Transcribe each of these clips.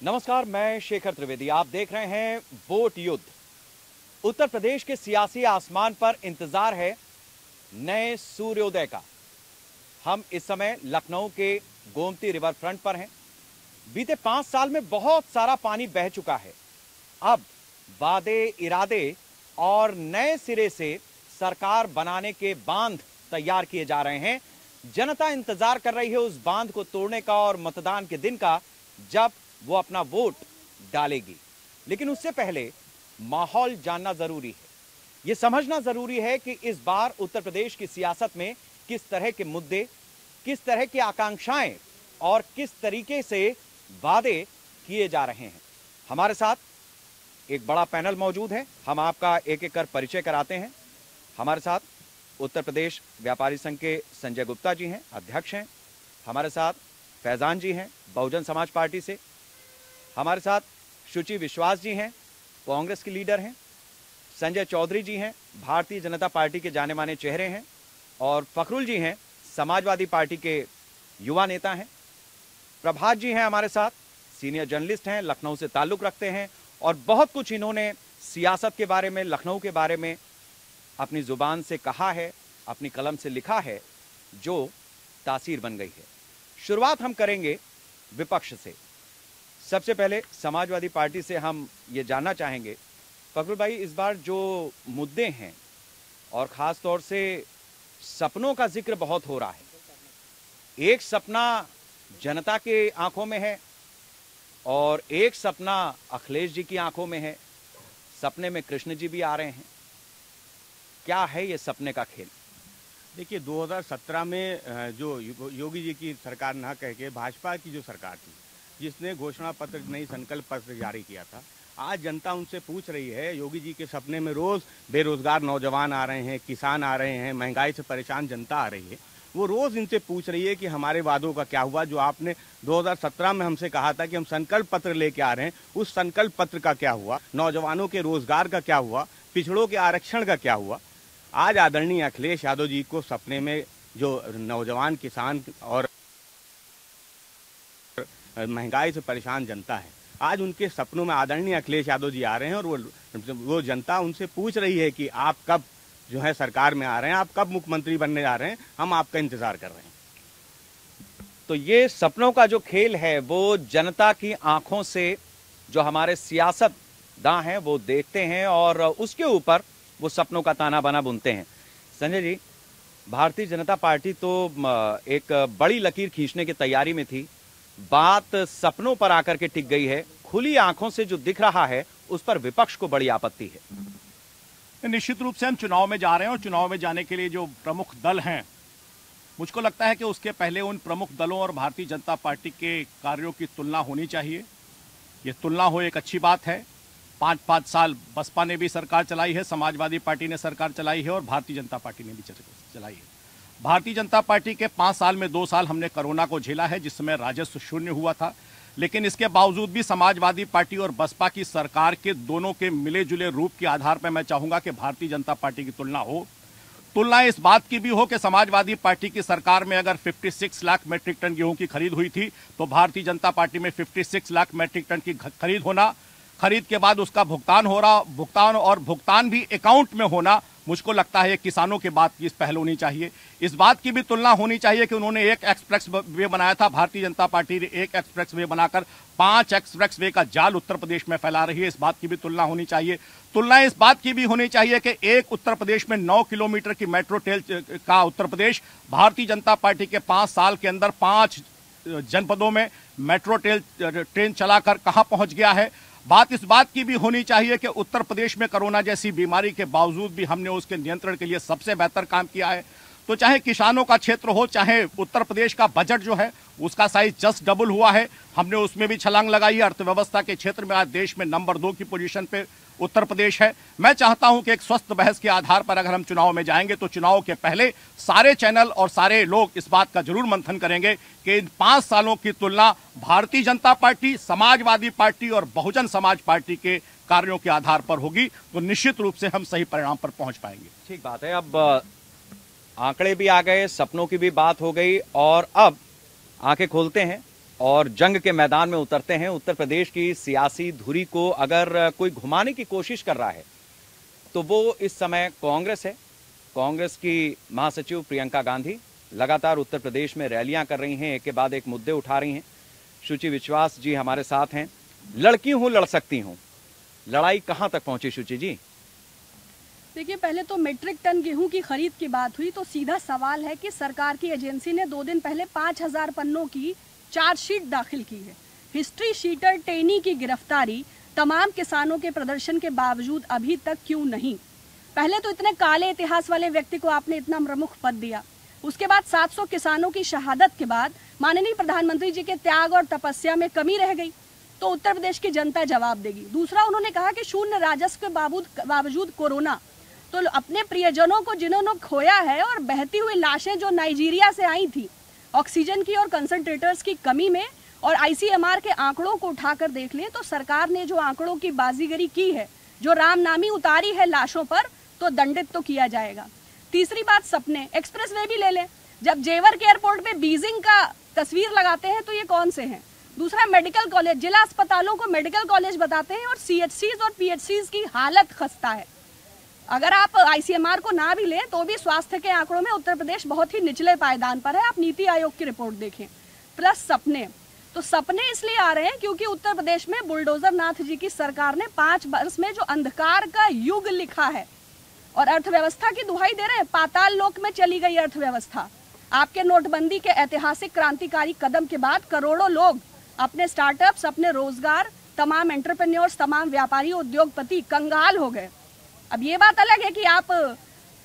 नमस्कार, मैं शेखर त्रिवेदी। आप देख रहे हैं वोट युद्ध। उत्तर प्रदेश के सियासी आसमान पर इंतजार है नए सूर्योदय का। हम इस समय लखनऊ के गोमती रिवर फ्रंट पर हैं। बीते 5 साल में बहुत सारा पानी बह चुका है। अब वादे, इरादे और नए सिरे से सरकार बनाने के बांध तैयार किए जा रहे हैं। जनता इंतजार कर रही है उस बांध को तोड़ने का और मतदान के दिन का, जब वो अपना वोट डालेगी। लेकिन उससे पहले माहौल जानना जरूरी है। यह समझना जरूरी है कि इस बार उत्तर प्रदेश की सियासत में किस तरह के मुद्दे, किस तरह की आकांक्षाएं और किस तरीके से वादे किए जा रहे हैं। हमारे साथ एक बड़ा पैनल मौजूद है। हम आपका एक एक कर परिचय कराते हैं। हमारे साथ उत्तर प्रदेश व्यापारी संघ के संजय गुप्ता जी हैं, अध्यक्ष हैं। हमारे साथ फैजान जी हैं, बहुजन समाज पार्टी से। हमारे साथ शुचि विश्वास जी हैं, कांग्रेस के लीडर हैं। संजय चौधरी जी हैं, भारतीय जनता पार्टी के जाने माने चेहरे हैं। और फखरुल जी हैं, समाजवादी पार्टी के युवा नेता हैं। प्रभात जी हैं हमारे साथ, सीनियर जर्नलिस्ट हैं, लखनऊ से ताल्लुक रखते हैं और बहुत कुछ इन्होंने सियासत के बारे में, लखनऊ के बारे में अपनी जुबान से कहा है, अपनी कलम से लिखा है, जो तासीर बन गई है। शुरुआत हम करेंगे विपक्ष से। सबसे पहले समाजवादी पार्टी से हम ये जानना चाहेंगे, फखरुल भाई, इस बार जो मुद्दे हैं और खास तौर से सपनों का जिक्र बहुत हो रहा है। एक सपना जनता के आंखों में है और एक सपना अखिलेश जी की आंखों में है। सपने में कृष्ण जी भी आ रहे हैं। क्या है ये सपने का खेल? देखिए, 2017 में जो योगी जी की सरकार ना कह के भाजपा की जो सरकार थी, जिसने घोषणा पत्र, नई संकल्प पत्र जारी किया था, आज जनता उनसे पूछ रही है। योगी जी के सपने में रोज बेरोजगार नौजवान आ रहे हैं, किसान आ रहे हैं, महंगाई से परेशान जनता आ रही है। वो रोज इनसे पूछ रही है कि हमारे वादों का क्या हुआ। जो आपने 2017 में हमसे कहा था कि हम संकल्प पत्र लेके आ रहे हैं, उस संकल्प पत्र का क्या हुआ? नौजवानों के रोजगार का क्या हुआ? पिछड़ों के आरक्षण का क्या हुआ? आज आदरणीय अखिलेश यादव जी को सपने में जो नौजवान, किसान और महंगाई से परेशान जनता है, आज उनके सपनों में आदरणीय अखिलेश यादव जी आ रहे हैं और वो जनता उनसे पूछ रही है कि आप कब जो है सरकार में आ रहे हैं, आप कब मुख्यमंत्री बनने जा रहे हैं, हम आपका इंतजार कर रहे हैं। तो ये सपनों का जो खेल है वो जनता की आंखों से जो हमारे सियासतदां हैं वो देखते हैं और उसके ऊपर वो सपनों का ताना बाना बुनते हैं। संजय जी, भारतीय जनता पार्टी तो एक बड़ी लकीर खींचने की तैयारी में थी। बात सपनों पर आकर के टिक गई है। खुली आंखों से जो दिख रहा है उस पर विपक्ष को बड़ी आपत्ति है। निश्चित रूप से हम चुनाव में जा रहे हैं और चुनाव में जाने के लिए जो प्रमुख दल हैं, मुझको लगता है कि उसके पहले उन प्रमुख दलों और भारतीय जनता पार्टी के कार्यों की तुलना होनी चाहिए। ये तुलना हो एक अच्छी बात है। 5 साल बसपा ने भी सरकार चलाई है, समाजवादी पार्टी ने सरकार चलाई है और भारतीय जनता पार्टी ने भी चलाई है। भारतीय जनता पार्टी के 5 साल में 2 साल हमने कोरोना को झेला है, जिस समय राजस्व शून्य हुआ था। लेकिन इसके बावजूद भी समाजवादी पार्टी और बसपा की सरकार के दोनों के मिले जुले रूप के आधार पर मैं चाहूंगा कि भारतीय जनता पार्टी की तुलना हो। तुलना इस बात की भी हो कि समाजवादी पार्टी की सरकार में अगर 56 लाख मैट्रिक टन गेहूं की खरीद हुई थी, तो भारतीय जनता पार्टी में 56 लाख मैट्रिक टन की खरीद होना, खरीद के बाद उसका भुगतान भी अकाउंट में होना, मुझको लगता है किसानों के बात की इस पहल होनी चाहिए। इस बात की भी तुलना होनी चाहिए कि उन्होंने एक एक्सप्रेस वे बनाया था, भारतीय जनता पार्टी ने एक एक्सप्रेस वे बनाकर 5 एक्सप्रेस वे का जाल उत्तर प्रदेश में फैला रही है। इस बात की भी तुलना होनी चाहिए। तुलना इस बात की भी होनी चाहिए कि एक उत्तर प्रदेश में 9 किलोमीटर की मेट्रो रेल का उत्तर प्रदेश भारतीय जनता पार्टी के 5 साल के अंदर 5 जनपदों में मेट्रो ट्रेन चलाकर कहां पहुंच गया है। बात इस बात की भी होनी चाहिए कि उत्तर प्रदेश में कोरोना जैसी बीमारी के बावजूद भी हमने उसके नियंत्रण के लिए सबसे बेहतर काम किया है। तो चाहे किसानों का क्षेत्र हो, चाहे उत्तर प्रदेश का बजट जो है उसका साइज जस्ट डबल हुआ है, हमने उसमें भी छलांग लगाई है। अर्थव्यवस्था के क्षेत्र में आज देश में नंबर 2 की पोजीशन पे उत्तर प्रदेश है। मैं चाहता हूं कि एक स्वस्थ बहस के आधार पर अगर हम चुनाव में जाएंगे तो चुनाव के पहले सारे चैनल और सारे लोग इस बात का जरूर मंथन करेंगे कि इन 5 सालों की तुलना भारतीय जनता पार्टी, समाजवादी पार्टी और बहुजन समाज पार्टी के कार्यों के आधार पर होगी, तो निश्चित रूप से हम सही परिणाम पर पहुंच पाएंगे। ठीक बात है। अब आंकड़े भी आ गए, सपनों की भी बात हो गई और अब आंखें खोलते हैं और जंग के मैदान में उतरते हैं। उत्तर प्रदेश की सियासी धुरी को अगर कोई घुमाने की कोशिश कर रहा है तो वो इस समय कांग्रेस है। कांग्रेस की महासचिव प्रियंका गांधी लगातार उत्तर प्रदेश में रैलियां कर रही हैं, एक के बाद एक मुद्दे उठा रही हैं। शुचि विश्वास जी हमारे साथ हैं। लड़की हूं लड़ सकती हूं, लड़ाई कहां तक पहुंची शुचि जी? देखिए, पहले तो मीट्रिक टन गेहूं की खरीद की बात हुई तो सीधा सवाल है कि सरकार की एजेंसी ने 2 दिन पहले 5000 पन्नों की चार्जशीट दाखिल की है। हिस्ट्री शीटर टेनी की गिरफ्तारी तमाम किसानों के प्रदर्शन के बावजूद अभी तक क्यों नहीं? पहले तो इतने काले इतिहास वाले व्यक्ति को आपने इतना प्रमुख पद दिया, उसके बाद 700 किसानों की शहादत के बाद माननीय प्रधानमंत्री जी के त्याग और तपस्या में कमी रह गई तो उत्तर प्रदेश की जनता जवाब देगी। दूसरा, उन्होंने कहा कि शून्य राजस्व के बावजूद कोरोना, तो अपने प्रियजनों को जिन्होंने खोया है और बहती हुई लाशें जो नाइजीरिया से आई थी, ऑक्सीजन की और कंसंट्रेटर्स की कमी में, और आईसीएमआर के आंकड़ों को उठाकर देख लें तो सरकार ने जो आंकड़ों की बाजीगरी की है, जो रामनामी उतारी है लाशों पर, तो दंडित तो किया जाएगा। तीसरी बात, सपने एक्सप्रेस वे भी ले लें। जब जेवर के एयरपोर्ट पे बीजिंग का तस्वीर लगाते हैं तो ये कौन से हैं? दूसरा, मेडिकल कॉलेज, जिला अस्पतालों को मेडिकल कॉलेज बताते हैं और सीएचसीज और पीएचसीज की हालत खस्ता है। अगर आप आईसीएमआर को ना भी लें तो भी स्वास्थ्य के आंकड़ों में उत्तर प्रदेश बहुत ही निचले पायदान पर है। आप नीति आयोग की रिपोर्ट देखें। प्लस सपने, तो सपने इसलिए आ रहे हैं क्योंकि उत्तर प्रदेश में बुलडोजर नाथ जी की सरकार ने 5 वर्ष में जो अंधकार का युग लिखा है और अर्थव्यवस्था की दुहाई दे रहे हैं। पाताल लोक में चली गई अर्थव्यवस्था। आपके नोटबंदी के ऐतिहासिक क्रांतिकारी कदम के बाद करोड़ों लोग अपने स्टार्टअप्स, अपने रोजगार, तमाम एंटरप्रेन्योर्स, तमाम व्यापारी, उद्योगपति कंगाल हो गए। अब ये बात अलग है कि आप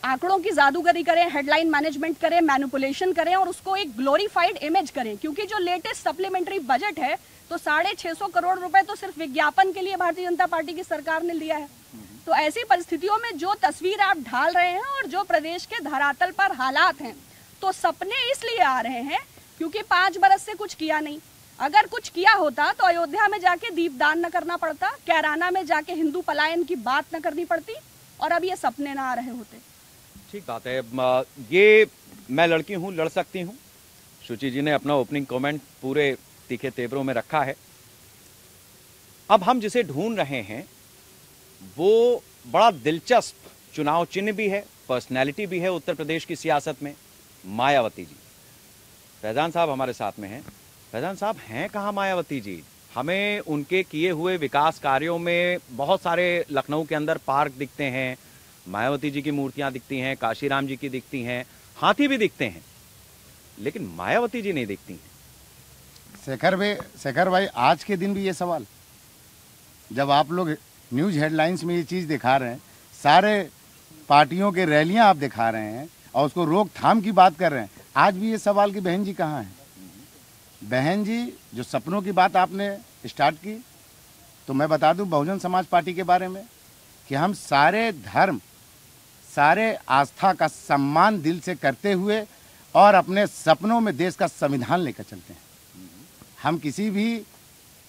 आंकड़ों की जादूगरी करें, हेडलाइन मैनेजमेंट करें, मैनिपुलेशन करें और उसको एक ग्लोरीफाइड इमेज करें, क्योंकि जो लेटेस्ट सप्लीमेंट्री बजट है तो 650 करोड़ रुपए तो सिर्फ विज्ञापन के लिए भारतीय जनता पार्टी की सरकार ने लिया है। तो ऐसी परिस्थितियों में जो तस्वीर आप ढाल रहे हैं और जो प्रदेश के धरातल पर हालात हैं, तो सपने इसलिए आ रहे हैं क्योंकि 5 बरस से कुछ किया नहीं। अगर कुछ किया होता तो अयोध्या में जाके दीपदान न करना पड़ता, कैराना में जाके हिंदू पलायन की बात न करनी पड़ती, और अब ये सपने ना आ रहे होते। ठीक बात है। ये मैं लड़की हूं लड़ सकती हूं, शुचि जी ने अपना ओपनिंग कमेंट पूरे तीखे तेवरों में रखा है। अब हम जिसे ढूंढ रहे हैं वो बड़ा दिलचस्प चुनाव चिन्ह भी है, पर्सनैलिटी भी है उत्तर प्रदेश की सियासत में, मायावती जी। फैजान साहब हमारे साथ में हैं। फैजान साहब, हैं कहाँ मायावती जी? हमें उनके किए हुए विकास कार्यों में बहुत सारे लखनऊ के अंदर पार्क दिखते हैं, मायावती जी की मूर्तियां दिखती हैं, काशीराम जी की दिखती हैं, हाथी भी दिखते हैं, लेकिन मायावती जी नहीं दिखती हैं। शेखर भाई, आज के दिन भी ये सवाल, जब आप लोग न्यूज हेडलाइंस में ये चीज़ दिखा रहे हैं, सारे पार्टियों के रैलियां आप दिखा रहे हैं और उसको रोकथाम की बात कर रहे हैं, आज भी ये सवाल कि बहन जी कहाँ हैं? बहन जी, जो सपनों की बात आपने स्टार्ट की, तो मैं बता दूं बहुजन समाज पार्टी के बारे में कि हम सारे धर्म, सारे आस्था का सम्मान दिल से करते हुए और अपने सपनों में देश का संविधान लेकर चलते हैं। हम किसी भी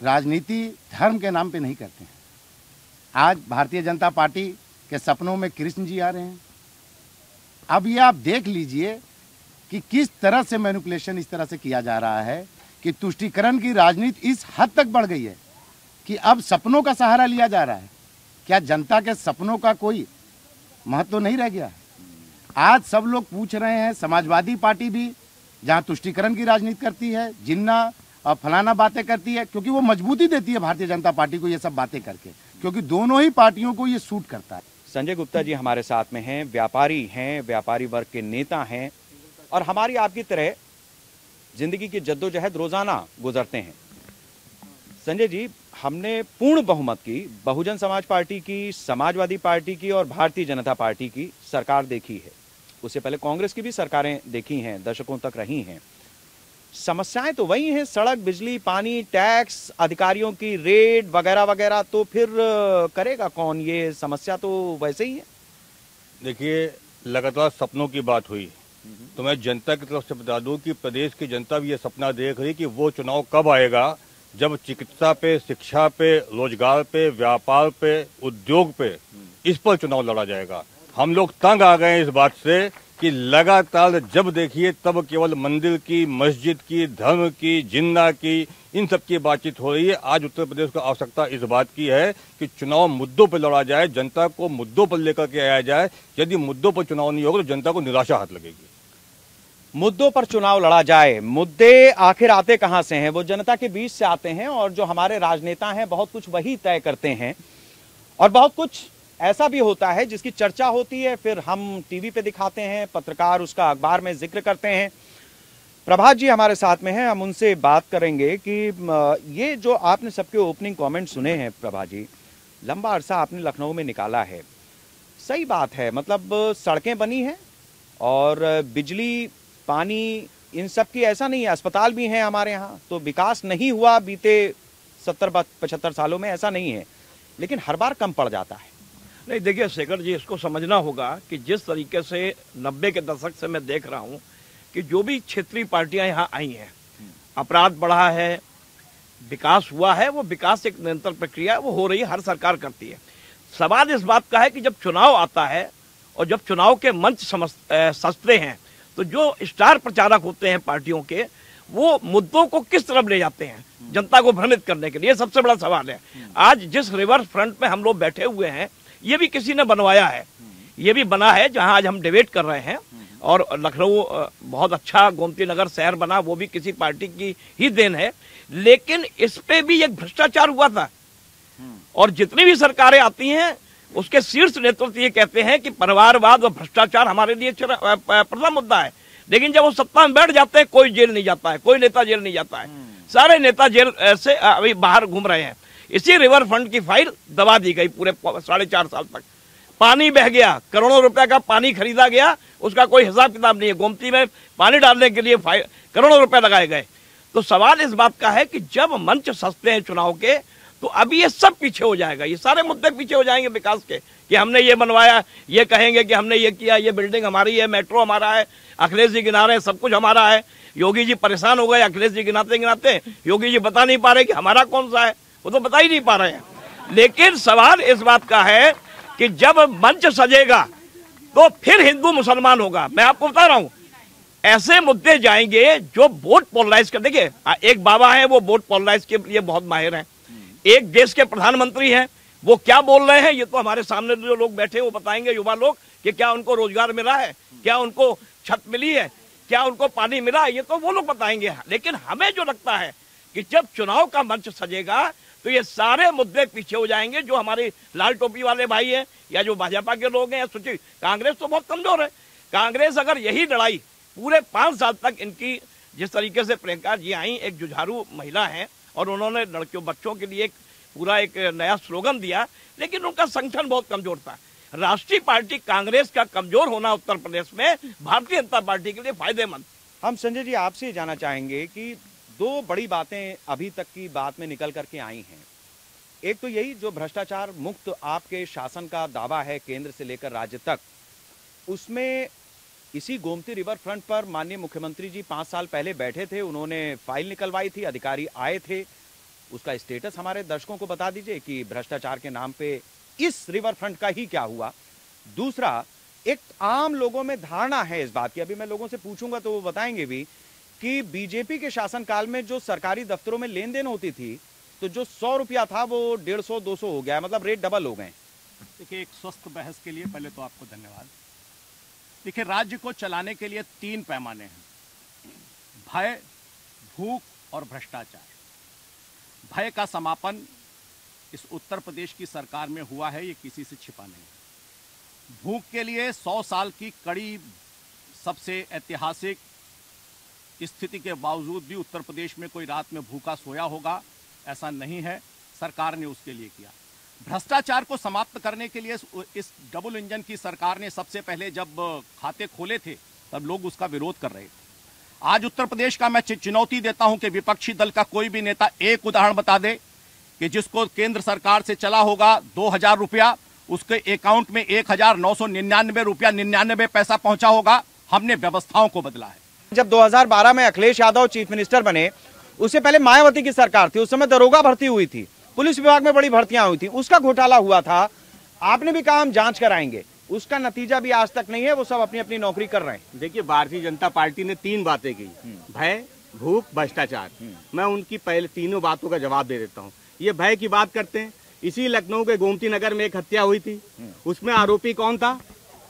राजनीति धर्म के नाम पे नहीं करते हैं। आज भारतीय जनता पार्टी के सपनों में कृष्ण जी आ रहे हैं। अब ये आप देख लीजिए कि किस तरह से मैनिपुलेशन इस तरह से किया जा रहा है कि तुष्टीकरण की राजनीति इस हद तक बढ़ गई है कि अब सपनों का सहारा लिया जा रहा है। क्या जनता के सपनों का कोई महत्व नहीं रह गया? आज सब लोग पूछ रहे हैं, समाजवादी पार्टी भी जहां तुष्टीकरण की राजनीति करती है, जिन्ना और फलाना बातें करती है, क्योंकि वो मजबूती देती है भारतीय जनता पार्टी को ये सब बातें करके, क्योंकि दोनों ही पार्टियों को ये सूट करता है। संजय गुप्ता जी हमारे साथ में हैं, व्यापारी वर्ग के नेता हैं और हमारी आपकी तरह जिंदगी की जद्दोजहद रोजाना गुजरते हैं। संजय जी, हमने पूर्ण बहुमत की बहुजन समाज पार्टी की, समाजवादी पार्टी की और भारतीय जनता पार्टी की सरकार देखी है। उससे पहले कांग्रेस की भी सरकारें देखी हैं, दशकों तक रही हैं। समस्याएं तो वही हैं, सड़क, बिजली, पानी, टैक्स, अधिकारियों की रेड वगैरह वगैरह। तो फिर करेगा कौन? ये समस्या तो वैसे ही है। देखिए, लगातार सपनों की बात हुई, तो मैं जनता की तरफ से बता दूं कि प्रदेश की जनता भी ये सपना देख रही कि वो चुनाव कब आएगा जब चिकित्सा पे, शिक्षा पे, रोजगार पे, व्यापार पे, उद्योग पे, इस पर चुनाव लड़ा जाएगा। हम लोग तंग आ गए इस बात से कि लगातार जब देखिए तब केवल मंदिर की, मस्जिद की, धर्म की, जिन्ना की, इन सब की बातचीत हो रही है। आज उत्तर प्रदेश को आवश्यकता इस बात की है कि चुनाव मुद्दों पर लड़ा जाए, जनता को मुद्दों पर लेकर के आया जाए। यदि मुद्दों पर चुनाव नहीं होगा तो जनता को निराशा हाथ लगेगी। मुद्दों पर चुनाव लड़ा जाए। मुद्दे आखिर आते कहां से हैं? वो जनता के बीच से आते हैं, और जो हमारे राजनेता हैं बहुत कुछ वही तय करते हैं, और बहुत कुछ ऐसा भी होता है जिसकी चर्चा होती है, फिर हम टीवी पे दिखाते हैं, पत्रकार उसका अखबार में जिक्र करते हैं। प्रभात जी हमारे साथ में हैं, हम उनसे बात करेंगे कि ये जो आपने सबके ओपनिंग कमेंट सुने हैं प्रभात जी, लंबा अरसा आपने लखनऊ में निकाला है, सही बात है, मतलब सड़कें बनी हैं और बिजली, पानी, इन सब की ऐसा नहीं है, अस्पताल भी हैं हमारे यहाँ, तो विकास नहीं हुआ बीते 70-75 सालों में, ऐसा नहीं है, लेकिन हर बार कम पड़ जाता है। नहीं देखिए शेखर जी, इसको समझना होगा कि जिस तरीके से 90 के दशक से मैं देख रहा हूं कि जो भी क्षेत्रीय पार्टियां यहाँ आई हैं, अपराध बढ़ा है, विकास हुआ है, वो विकास एक निरंतर प्रक्रिया वो हो रही है, हर सरकार करती है। सवाल इस बात का है कि जब चुनाव आता है और जब चुनाव के मंच सजते हैं तो जो स्टार प्रचारक होते हैं पार्टियों के, वो मुद्दों को किस तरफ ले जाते हैं जनता को भ्रमित करने के लिए, सबसे बड़ा सवाल है। आज जिस रिवर फ्रंट में हम लोग बैठे हुए हैं, ये भी किसी ने बनवाया है, ये भी बना है जहां आज हम डिबेट कर रहे हैं, और लखनऊ बहुत अच्छा गोमती नगर शहर बना, वो भी किसी पार्टी की ही देन है, लेकिन इस पे भी एक भ्रष्टाचार हुआ था। और जितनी भी सरकारें आती हैं उसके शीर्ष नेतृत्व ये कहते हैं कि परिवारवाद और भ्रष्टाचार हमारे लिए प्रथम मुद्दा है, लेकिन जब वो सत्ता में बैठ जाते हैं कोई जेल नहीं जाता है, कोई नेता जेल नहीं जाता है, सारे नेता जेल से अभी बाहर घूम रहे हैं। इसी रिवर फ्रंट की फाइल दबा दी गई पूरे 4.5 साल तक, पानी बह गया, करोड़ों रुपए का पानी खरीदा गया, उसका कोई हिसाब किताब नहीं है, गोमती में पानी डालने के लिए करोड़ों रुपए लगाए गए। तो सवाल इस बात का है कि जब मंच सजते हैं चुनाव के, तो अभी ये सब पीछे हो जाएगा, ये सारे मुद्दे पीछे हो जाएंगे विकास के, कि हमने ये बनवाया, ये कहेंगे कि हमने ये किया, ये बिल्डिंग हमारी है, मेट्रो हमारा है, अखिलेश जी गिना रहे हैं सब कुछ हमारा है। योगी जी परेशान हो गए, अखिलेश जी गिनाते गिनाते योगी जी बता नहीं पा रहे कि हमारा कौन सा है, वो तो बता ही नहीं पा रहे हैं। लेकिन सवाल इस बात का है कि जब मंच सजेगा तो फिर हिंदू मुसलमान होगा। मैं आपको बता रहा हूं, ऐसे मुद्दे जाएंगे जो वोट पोलराइज कर। देखिए, एक बाबा है वो वोट पोलराइज के लिए बहुत माहिर हैं, एक देश के प्रधानमंत्री हैं, वो क्या बोल रहे हैं ये तो हमारे सामने जो लोग बैठे हैं वो बताएंगे, युवा लोग, कि क्या उनको रोजगार मिला है, क्या उनको छत मिली है, क्या उनको पानी मिला है, ये तो वो लोग बताएंगे। लेकिन हमें जो लगता है कि जब चुनाव का मंच सजेगा तो ये सारे मुद्दे पीछे हो जाएंगे, जो हमारे लाल टोपी वाले भाई हैं या जो भाजपा के लोग हैं, या सोचिए कांग्रेस तो बहुत कमजोर है। कांग्रेस अगर यही लड़ाई पूरे 5 साल तक इनकी, जिस तरीके से प्रियंका जी आई, एक जुझारू महिला है और उन्होंने लड़कियों बच्चों के लिए पूरा एक नया स्लोगन दिया, लेकिन उनका संगठन बहुत कमजोर था। राष्ट्रीय पार्टी कांग्रेस का कमजोर होना उत्तर प्रदेश में भारतीय जनता पार्टी के लिए फायदेमंद। हम संजय जी आपसे जाना चाहेंगे कि 2 बड़ी बातें अभी तक की बात में निकल करके आई हैं। एक तो यही जो भ्रष्टाचार मुक्त आपके शासन का दावा है केंद्र से लेकर राज्य तक, उसमें इसी गोमती रिवर फ्रंट पर माननीय मुख्यमंत्री जी 5 साल पहले बैठे थे, उन्होंने फाइल निकलवाई थी, अधिकारी आए थे, उसका स्टेटस हमारे दर्शकों को बता दीजिए कि भ्रष्टाचार के नाम पे इस रिवर फ्रंट का ही क्या हुआ। दूसरा, एक आम लोगों में धारणा है इस बात की, अभी मैं लोगों से पूछूंगा तो वो बताएंगे भी, कि बीजेपी के शासनकाल में जो सरकारी दफ्तरों में लेन देन होती थी तो जो 100 रुपया था वो 150-200 हो गया है, मतलब रेट डबल हो गए। देखिए, एक स्वस्थ बहस के लिए पहले तो आपको धन्यवाद। देखिए, राज्य को चलाने के लिए 3 पैमाने हैं, भय, भूख और भ्रष्टाचार। भय का समापन इस उत्तर प्रदेश की सरकार में हुआ है, ये किसी से छिपा नहीं। भूख के लिए 100 साल की कड़ी, सबसे ऐतिहासिक स्थिति के बावजूद भी उत्तर प्रदेश में कोई रात में भूखा सोया होगा ऐसा नहीं है, सरकार ने उसके लिए किया। भ्रष्टाचार को समाप्त करने के लिए इस डबल इंजन की सरकार ने सबसे पहले जब खाते खोले थे तब लोग उसका विरोध कर रहे थे। आज उत्तर प्रदेश का मैं चुनौती देता हूं कि विपक्षी दल का कोई भी नेता एक उदाहरण बता दे कि जिसको केंद्र सरकार से चला होगा 2000 रुपया, उसके अकाउंट में 1999 रुपया 99 पैसा पहुंचा होगा। हमने व्यवस्थाओं को बदला है। जब 2012 में अखिलेश यादव चीफ मिनिस्टर बने, उससे पहले मायावती की सरकार थी, उस समय दरोगा भर्ती हुई थी, पुलिस विभाग में बड़ी भर्तियां हुई थी, उसका घोटाला हुआ था। आपने भी कहा हम जांच कराएंगे, उसका नतीजा भी आज तक नहीं है। वो सब अपनी अपनी नौकरी कर रहे हैं। देखिए, भारतीय जनता पार्टी ने 3 बातें की, भय, भूख, भ्रष्टाचार। मैं उनकी पहले तीनों बातों का जवाब दे देता हूँ। ये भय की बात करते हैं, इसी लखनऊ के गोमती नगर में एक हत्या हुई थी, उसमें आरोपी कौन था?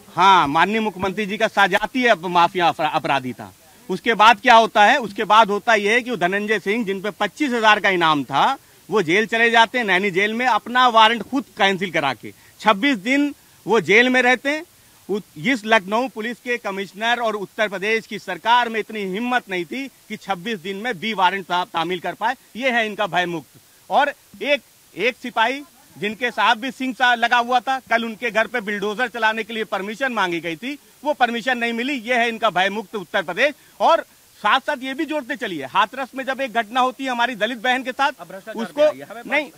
हाँ, माननीय मुख्यमंत्री जी का सजातीय माफिया अपराधी था। उसके बाद क्या होता है? उसके बाद होता यह है कि धनंजय सिंह, जिन पे 25,000 का इनाम था, वो जेल चले जाते हैं, नैनी जेल में, अपना वारंट खुद कैंसिल करा के 26 दिन वो जेल में रहते हैं। इस लखनऊ पुलिस के कमिश्नर और उत्तर प्रदेश की सरकार में इतनी हिम्मत नहीं थी कि 26 दिन में बी वारंट तामील कर पाए। ये है इनका भय मुक्त। और एक सिपाही जिनके साथ भी सिंह लगा हुआ था, कल उनके घर पे बिल्डोजर चलाने के लिए परमिशन मांगी गई थी, वो परमिशन नहीं मिली। ये है इनका भय मुक्त उत्तर प्रदेश। और साथ साथ ये भी जोड़ते चलिए, हाथरस में जब एक घटना होती है हमारी दलित बहन के साथ, उसको नहीं,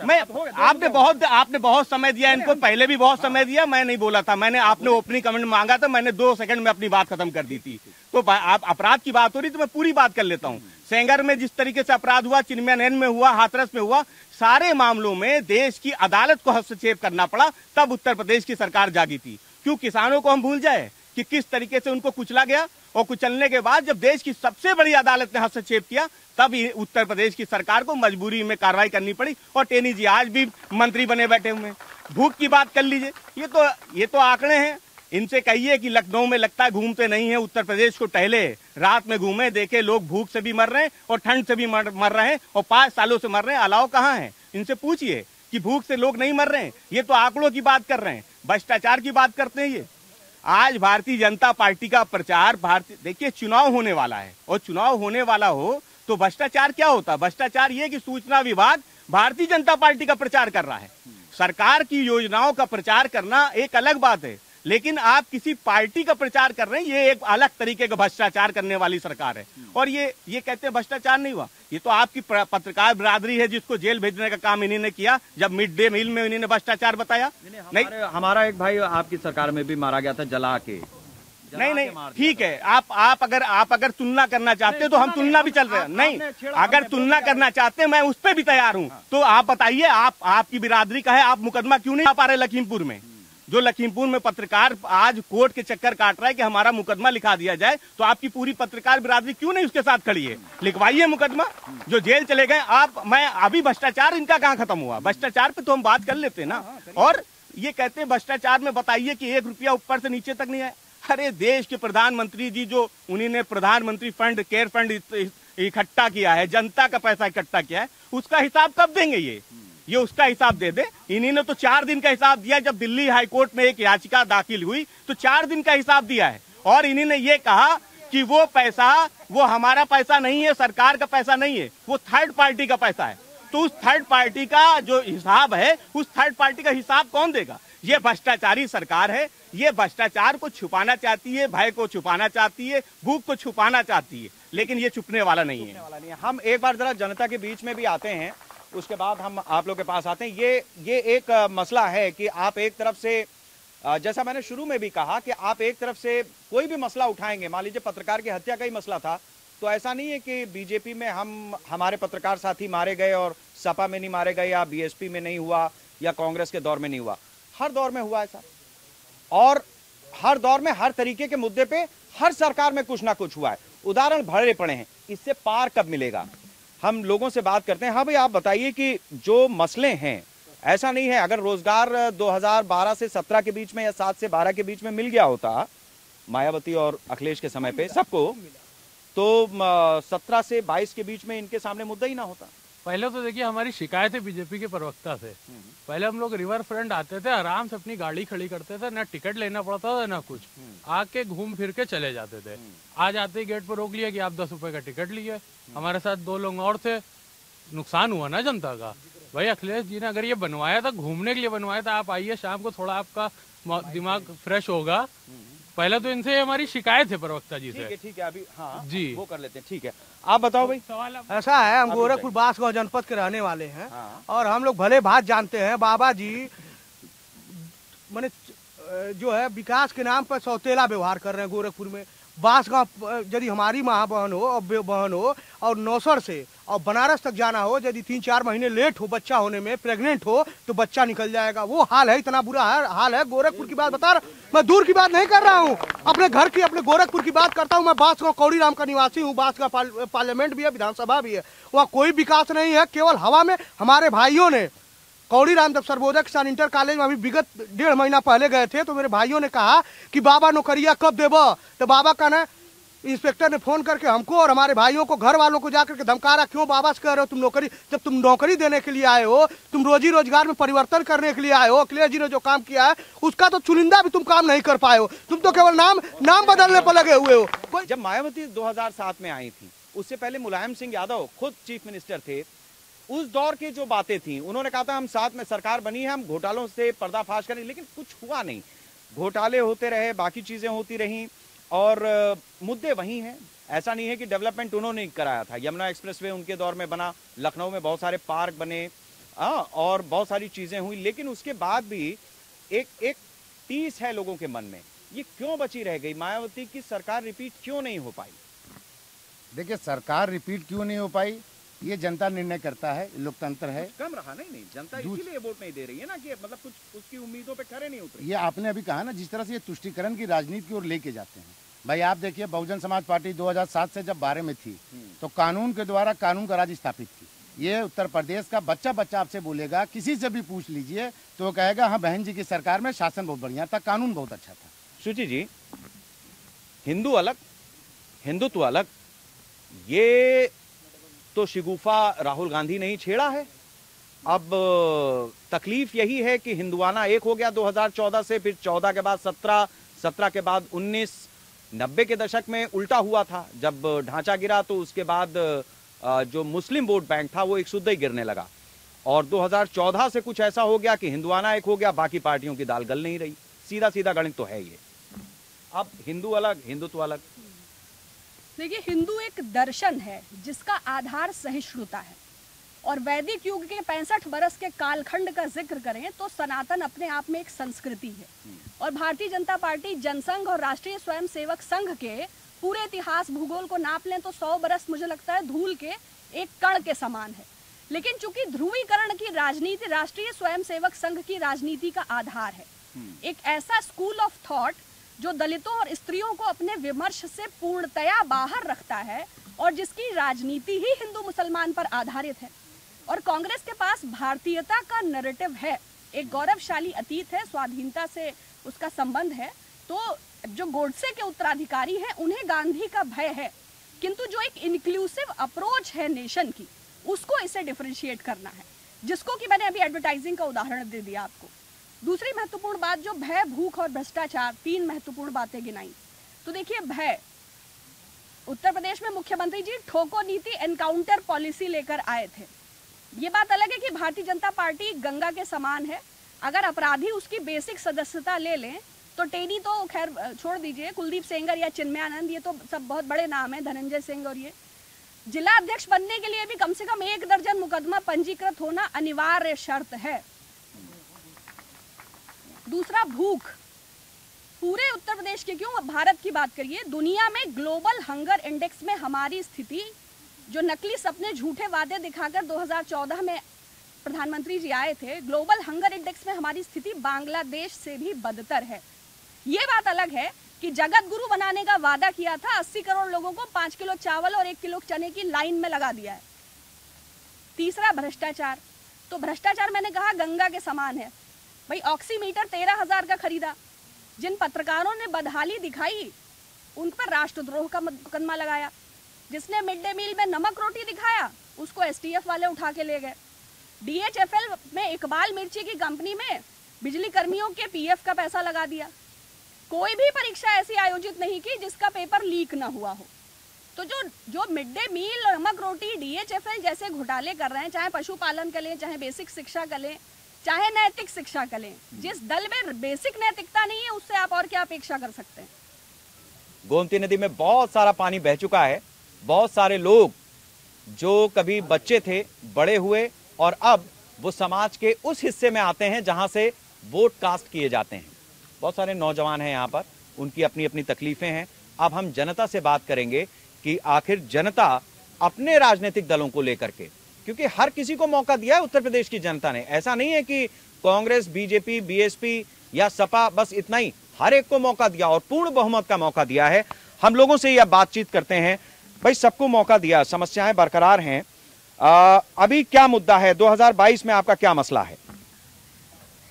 मैं आपने बहुत समय दिया इनको, पहले भी बहुत समय दिया, मैं नहीं बोला था। मैंने, आपने ओपनिंग कमेंट मांगा था, मैंने 2 सेकंड में अपनी बात खत्म कर दी थी। तो आप अपराध की बात हो रही तो मैं पूरी बात कर लेता हूँ। सेंगर में जिस तरीके से अपराध हुआ, चिन्मयानंद में हुआ, हाथरस में हुआ, सारे मामलों में देश की अदालत को हस्तक्षेप करना पड़ा, तब उत्तर प्रदेश की सरकार जागी थी। क्यों किसानों को हम भूल जाए कि किस तरीके से उनको कुचला गया? और कुचलने के बाद जब देश की सबसे बड़ी अदालत ने हस्तक्षेप किया, तब उत्तर प्रदेश की सरकार को मजबूरी में कार्रवाई करनी पड़ी। और टेनी जी आज भी मंत्री बने बैठे हुए हैं। भूख की बात कर लीजिए, ये तो आंकड़े हैं। इनसे कहिए कि लखनऊ में लगता है घूमते नहीं है, उत्तर प्रदेश को टहले, रात में घूमे, देखे लोग भूख से भी मर रहे हैं और ठंड से भी मर रहे हैं और 5 सालों से मर रहे हैं। अलाव कहाँ है? इनसे पूछिए कि भूख से लोग नहीं मर रहे हैं। ये तो आंकड़ों की बात कर रहे हैं, भ्रष्टाचार की बात करते हैं। ये आज भारतीय जनता पार्टी का प्रचार, देखिए चुनाव होने वाला है, और चुनाव होने वाला हो तो भ्रष्टाचार क्या होता? भ्रष्टाचार ये कि सूचना विभाग भारतीय जनता पार्टी का प्रचार कर रहा है। सरकार की योजनाओं का प्रचार करना एक अलग बात है, लेकिन आप किसी पार्टी का प्रचार कर रहे हैं, ये एक अलग तरीके का भ्रष्टाचार करने वाली सरकार है। और ये कहते हैं भ्रष्टाचार नहीं हुआ। ये तो आपकी पत्रकार बिरादरी है जिसको जेल भेजने का काम इन्हीं ने किया, जब मिड डे मील में इन्होंने भ्रष्टाचार बताया। नहीं, हमारा एक भाई आपकी सरकार में भी मारा गया था, जला के। नहीं, ठीक है। आप अगर तुलना करना चाहते हो तो हम तुलना भी चल रहे हैं। नहीं, अगर तुलना करना चाहते हैं, मैं उस पर भी तैयार हूँ। तो आप बताइए, आपकी बिरादरी का है, आप मुकदमा क्यों नहीं आ पा रहे लखीमपुर में? जो लखीमपुर में पत्रकार आज कोर्ट के चक्कर काट रहा है कि हमारा मुकदमा लिखा दिया जाए, तो आपकी पूरी पत्रकार बिरादरी क्यों नहीं उसके साथ खड़ी है? लिखवाइए मुकदमा। जो जेल चले गए मैं अभी भ्रष्टाचार इनका कहाँ खत्म हुआ? भ्रष्टाचार पे तो हम बात कर लेते हैं ना। और ये कहते हैं भ्रष्टाचार में बताइए कि 1 रुपया ऊपर से नीचे तक नहीं आया। अरे देश के प्रधानमंत्री जी, जो उन्होंने प्रधानमंत्री फंड, केयर फंड इकट्ठा किया है, जनता का पैसा इकट्ठा किया है, उसका हिसाब कब देंगे? ये उसका हिसाब दे दे। इन्होंने तो 4 दिन का हिसाब दिया। जब दिल्ली हाई कोर्ट में एक याचिका दाखिल हुई तो 4 दिन का हिसाब दिया है। और इन्होंने ये कहा कि वो पैसा, वो हमारा पैसा नहीं है, सरकार का पैसा नहीं है, वो थर्ड पार्टी का पैसा है। तो उस थर्ड पार्टी का जो हिसाब है, उस थर्ड पार्टी का हिसाब कौन देगा? ये भ्रष्टाचारी सरकार है। ये भ्रष्टाचार को छुपाना चाहती है, भय को छुपाना चाहती है, भूख को छुपाना चाहती है, लेकिन ये छुपने वाला नहीं है। हम एक बार जरा जनता के बीच में भी आते हैं, उसके बाद हम आप लोग के पास आते हैं। ये एक मसला है कि आप एक तरफ से, जैसा मैंने शुरू में भी कहा कि आप एक तरफ से कोई भी मसला उठाएंगे, मान लीजिए पत्रकार की हत्या का ही मसला था, तो ऐसा नहीं है कि बीजेपी में हमारे पत्रकार साथी मारे गए और सपा में नहीं मारे गए, या बीएसपी में नहीं हुआ, या कांग्रेस के दौर में नहीं हुआ। हर दौर में हुआ ऐसा, और हर दौर में हर तरीके के मुद्दे पे हर सरकार में कुछ ना कुछ हुआ है। उदाहरण भरे पड़े हैं। इससे पार कब मिलेगा? हम लोगों से बात करते हैं। हाँ भाई, आप बताइए कि जो मसले हैं, ऐसा नहीं है, अगर रोजगार 2012 से 17 के बीच में या 7 से 12 के बीच में मिल गया होता मायावती और अखिलेश के समय पे सबको, तो 17 से 22 के बीच में इनके सामने मुद्दा ही ना होता। पहले तो देखिए, हमारी शिकायत है बीजेपी के प्रवक्ता से। पहले हम लोग रिवर फ्रंट आते थे, आराम से अपनी गाड़ी खड़ी करते थे, ना टिकट लेना पड़ता था ना कुछ, आके घूम फिर के चले जाते थे। आज आते ही गेट पर रोक लिया कि आप 10 रुपए का टिकट लिए। हमारे साथ 2 लोग और थे, नुकसान हुआ ना जनता का। भाई अखिलेश जी ने अगर ये बनवाया था, घूमने के लिए बनवाया था, आप आइए शाम को, थोड़ा आपका दिमाग फ्रेश होगा। पहले तो इनसे हमारी शिकायत है प्रवक्ता जी से। ठीक है, अभी हाँ जी वो कर लेते हैं। ठीक है, आप बताओ भाई। सवाल ऐसा है, हम गोरखपुर बांसगांव जनपद के रहने वाले हैं। और हम लोग भले भात जानते हैं, बाबा जी मैंने जो है विकास के नाम पर सौतेला व्यवहार कर रहे हैं गोरखपुर में। बांसगांव यदि हमारी माँ बहन हो और बहन हो और नौसर से और बनारस तक जाना हो, यदि 3-4 महीने लेट हो बच्चा होने में, प्रेग्नेंट हो तो बच्चा निकल जाएगा। वो हाल है, इतना बुरा हाल है। गोरखपुर की बात बता रहा, मैं दूर की बात नहीं कर रहा हूँ, अपने घर की, अपने गोरखपुर की बात करता हूँ। मैं बांसगांव कौड़ीराम का निवासी हूँ। बांसगांव पार्लियामेंट भी है, विधानसभा भी है, वहाँ कोई विकास नहीं है, केवल हवा में। हमारे भाइयों ने कौड़ीराम जब सर्वोदय किसान इंटर कॉलेज में अभी विगत 1.5 महीना पहले गए थे तो मेरे भाइयों ने कहा कि बाबा नौकरिया कब देबो, तो बाबा का ना इंस्पेक्टर ने फोन करके हमको और हमारे भाइयों को, घर वालों को जाकर के धमका रहा, क्यों बाबा से कह रहे हो तुम नौकरी? जब तुम नौकरी देने के लिए आए हो, तुम रोजी रोजगार में परिवर्तन करने के लिए आए हो, अखिलेश जी ने जो काम किया है उसका तो चुनिंदा भी तुम काम नहीं कर पाए हो, तुम तो केवल नाम बदलने पर लगे हुए हो। जब मायावती 2007 में आई थी, उससे पहले मुलायम सिंह यादव खुद चीफ मिनिस्टर थे, उस दौर की जो बातें थी, उन्होंने कहा था हम साथ में सरकार बनी है, हम घोटालों से पर्दाफाश करें, लेकिन कुछ हुआ नहीं। घोटाले होते रहे, बाकी चीजें होती रहीं और मुद्दे वही हैं। ऐसा नहीं है कि डेवलपमेंट उन्होंने नहीं कराया था। यमुना एक्सप्रेसवे उनके दौर में बना, लखनऊ में बहुत सारे पार्क बने और बहुत सारी चीजें हुई, लेकिन उसके बाद भी एक टीस है लोगों के मन में, ये क्यों बची रह गई? मायावती की सरकार रिपीट क्यों नहीं हो पाई? देखिए, सरकार रिपीट क्यों नहीं हो पाई ये जनता निर्णय करता है, लोकतंत्र है। कम रहा नहीं जनता इसीलिए वोट नहीं दे रही है ना, कि मतलब कुछ उसकी उम्मीदों पे खरे नहीं उतरे। ये आपने अभी कहा ना, जिस तरह से ये तुष्टीकरण की राजनीति की ओर लेके जाते हैं। भाई आप देखिए, बहुजन समाज पार्टी 2007 से जब बारे में थी तो कानून के द्वारा कानून का राज स्थापित की। ये उत्तर प्रदेश का बच्चा आपसे बोलेगा, किसी से भी पूछ लीजिए तो कहेगा हाँ बहन जी की सरकार में शासन बहुत बढ़िया था, कानून बहुत अच्छा था। सुची जी, हिंदू अलग, हिंदुत्व अलग, ये तो शिगुफा राहुल गांधी ने ही छेड़ा है। अब तकलीफ यही है कि हिंदुआना एक हो गया 2014 से, फिर 14 के बाद 17 के बाद 19, 90 के दशक में उल्टा हुआ था। जब ढांचा गिरा तो उसके बाद जो मुस्लिम वोट बैंक था वो एक सुद्धा ही गिरने लगा, और 2014 से कुछ ऐसा हो गया कि हिंदुआना एक हो गया, बाकी पार्टियों की दाल गल नहीं रही। सीधा सीधा गणित तो है ये। अब हिंदू अलग, हिंदुत्व अलग। देखिए, हिंदू एक दर्शन है जिसका आधार सहिष्णुता है, और वैदिक युग के 65 बरस के कालखंड का जिक्र करें तो सनातन अपने आप में एक संस्कृति है। और भारतीय जनता पार्टी जनसंघ और राष्ट्रीय स्वयंसेवक संघ के पूरे इतिहास भूगोल को नाप लें तो 100 बरस मुझे लगता है धूल के एक कण के समान है। लेकिन चूंकि ध्रुवीकरण की राजनीति राष्ट्रीय स्वयंसेवक संघ की राजनीति का आधार है, एक ऐसा स्कूल ऑफ थॉट जो दलितों और स्त्रियों को अपने विमर्श से पूर्णतया बाहर रखता है और जिसकी राजनीति ही हिंदू मुसलमान पर आधारित है। और कांग्रेस के पास भारतीयता का नैरेटिव है, एक गौरवशाली अतीत है, स्वाधीनता से उसका संबंध है। तो जो गोडसे के उत्तराधिकारी हैं उन्हें गांधी का भय है, किंतु जो एक इंक्लूसिव अप्रोच है नेशन की, उसको इसे डिफरेंशिएट करना है, जिसको कि मैंने अभी एडवर्टाइजिंग का उदाहरण दे दिया आपको। दूसरी महत्वपूर्ण बात जो भय, भूख और भ्रष्टाचार, 3 महत्वपूर्ण बातें गिनाई। तो देखिए, भय, उत्तर प्रदेश में मुख्यमंत्री जी ठोको नीति, एनकाउंटर पॉलिसी लेकर आए थे। ये बात अलग है कि भारतीय जनता पार्टी गंगा के समान है, अगर अपराधी उसकी बेसिक सदस्यता ले लें तो टेनी तो खैर छोड़ दीजिए, कुलदीप सेंगर या चिन्मयानंद, ये तो सब बहुत बड़े नाम है, धनंजय सिंह, और ये जिला अध्यक्ष बनने के लिए भी कम से कम 1 दर्जन मुकदमा पंजीकृत होना अनिवार्य शर्त है। दूसरा, भूख। पूरे उत्तर प्रदेश के क्यों, भारत की बात करिए, दुनिया में ग्लोबल हंगर इंडेक्स में हमारी स्थिति, जो नकली सपने झूठे वादे दिखाकर 2014 में प्रधानमंत्री जी आए थे, ग्लोबल हंगर इंडेक्स में हमारी स्थिति बांग्लादेश से भी बदतर है। ये बात अलग है कि जगत गुरु बनाने का वादा किया था, 80 करोड़ लोगों को 5 किलो चावल और 1 किलो चने की लाइन में लगा दिया है। तीसरा, भ्रष्टाचार। तो भ्रष्टाचार मैंने कहा गंगा के समान है। भाई, ऑक्सीमीटर 13,000 का खरीदा, जिन पत्रकारों ने बदहाली दिखाई उन पर राष्ट्रद्रोह का मुकदमा लगाया, जिसने मिड डे मील में नमक रोटी दिखाया उसको एसटीएफ वाले उठा के ले गए। डीएचएफएल में इकबाल मिर्ची की कंपनी में बिजली कर्मियों के पीएफ का पैसा लगा दिया। कोई भी परीक्षा ऐसी आयोजित नहीं की जिसका पेपर लीक ना हुआ हो। तो जो मिड डे मील, नमक रोटी, डीएचएफएल जैसे घोटाले कर रहे हैं, चाहे पशुपालन का लें, चाहे बेसिक शिक्षा का लें, चाहे नैतिक शिक्षा का लें, जिस दल में बेसिक नैतिकता नहीं है उससे आप और क्या अपेक्षा कर सकते हैं। गोमती नदी में बहुत सारा पानी बह चुका है, बहुत सारे लोग जो कभी बच्चे थे, बड़े हुए, और अब वो समाज के उस हिस्से में आते हैं जहां से वोट कास्ट किए जाते हैं। बहुत सारे नौजवान हैं यहाँ पर, उनकी अपनी अपनी तकलीफें हैं, अब हम जनता से बात करेंगे कि आखिर जनता अपने राजनीतिक दलों को लेकर के, क्योंकि हर किसी को मौका दिया है उत्तर प्रदेश की जनता ने। ऐसा नहीं है कि कांग्रेस, बीजेपी, बीएसपी या सपा, बस इतना ही, हर एक को मौका दिया और पूर्ण बहुमत का मौका दिया है। हम लोगों से यह बातचीत करते हैं, भाई सबको मौका दिया, समस्याएं बरकरार हैं, अभी क्या मुद्दा है? 2022 में आपका क्या मसला है?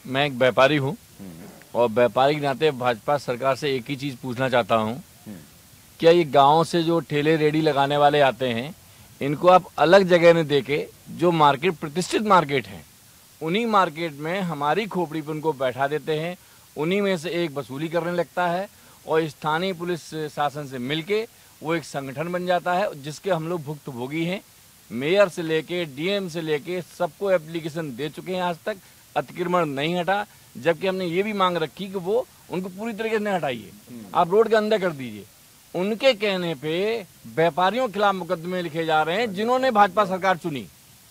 मैं एक व्यापारी हूँ और व्यापारी के नाते भाजपा सरकार से एक ही चीज पूछना चाहता हूँ, क्या ये गांव से जो ठेले रेडी लगाने वाले आते हैं इनको आप अलग जगह में देके जो मार्केट, प्रतिष्ठित मार्केट है, उन्हीं मार्केट में हमारी खोपड़ी पर उनको बैठा देते हैं, उन्हीं में से एक वसूली करने लगता है और स्थानीय पुलिस शासन से मिलके वो एक संगठन बन जाता है जिसके हम लोग भुक्तभोगी हैं। मेयर से लेके डीएम से लेके सबको एप्लीकेशन दे चुके हैं, आज तक अतिक्रमण नहीं हटा, जबकि हमने ये भी मांग रखी कि वो उनको पूरी तरीके से नहीं हटाइए, आप रोड के अंदर कर दीजिए। उनके कहने पे व्यापारियों के खिलाफ मुकदमे लिखे जा रहे हैं जिन्होंने भाजपा सरकार चुनी।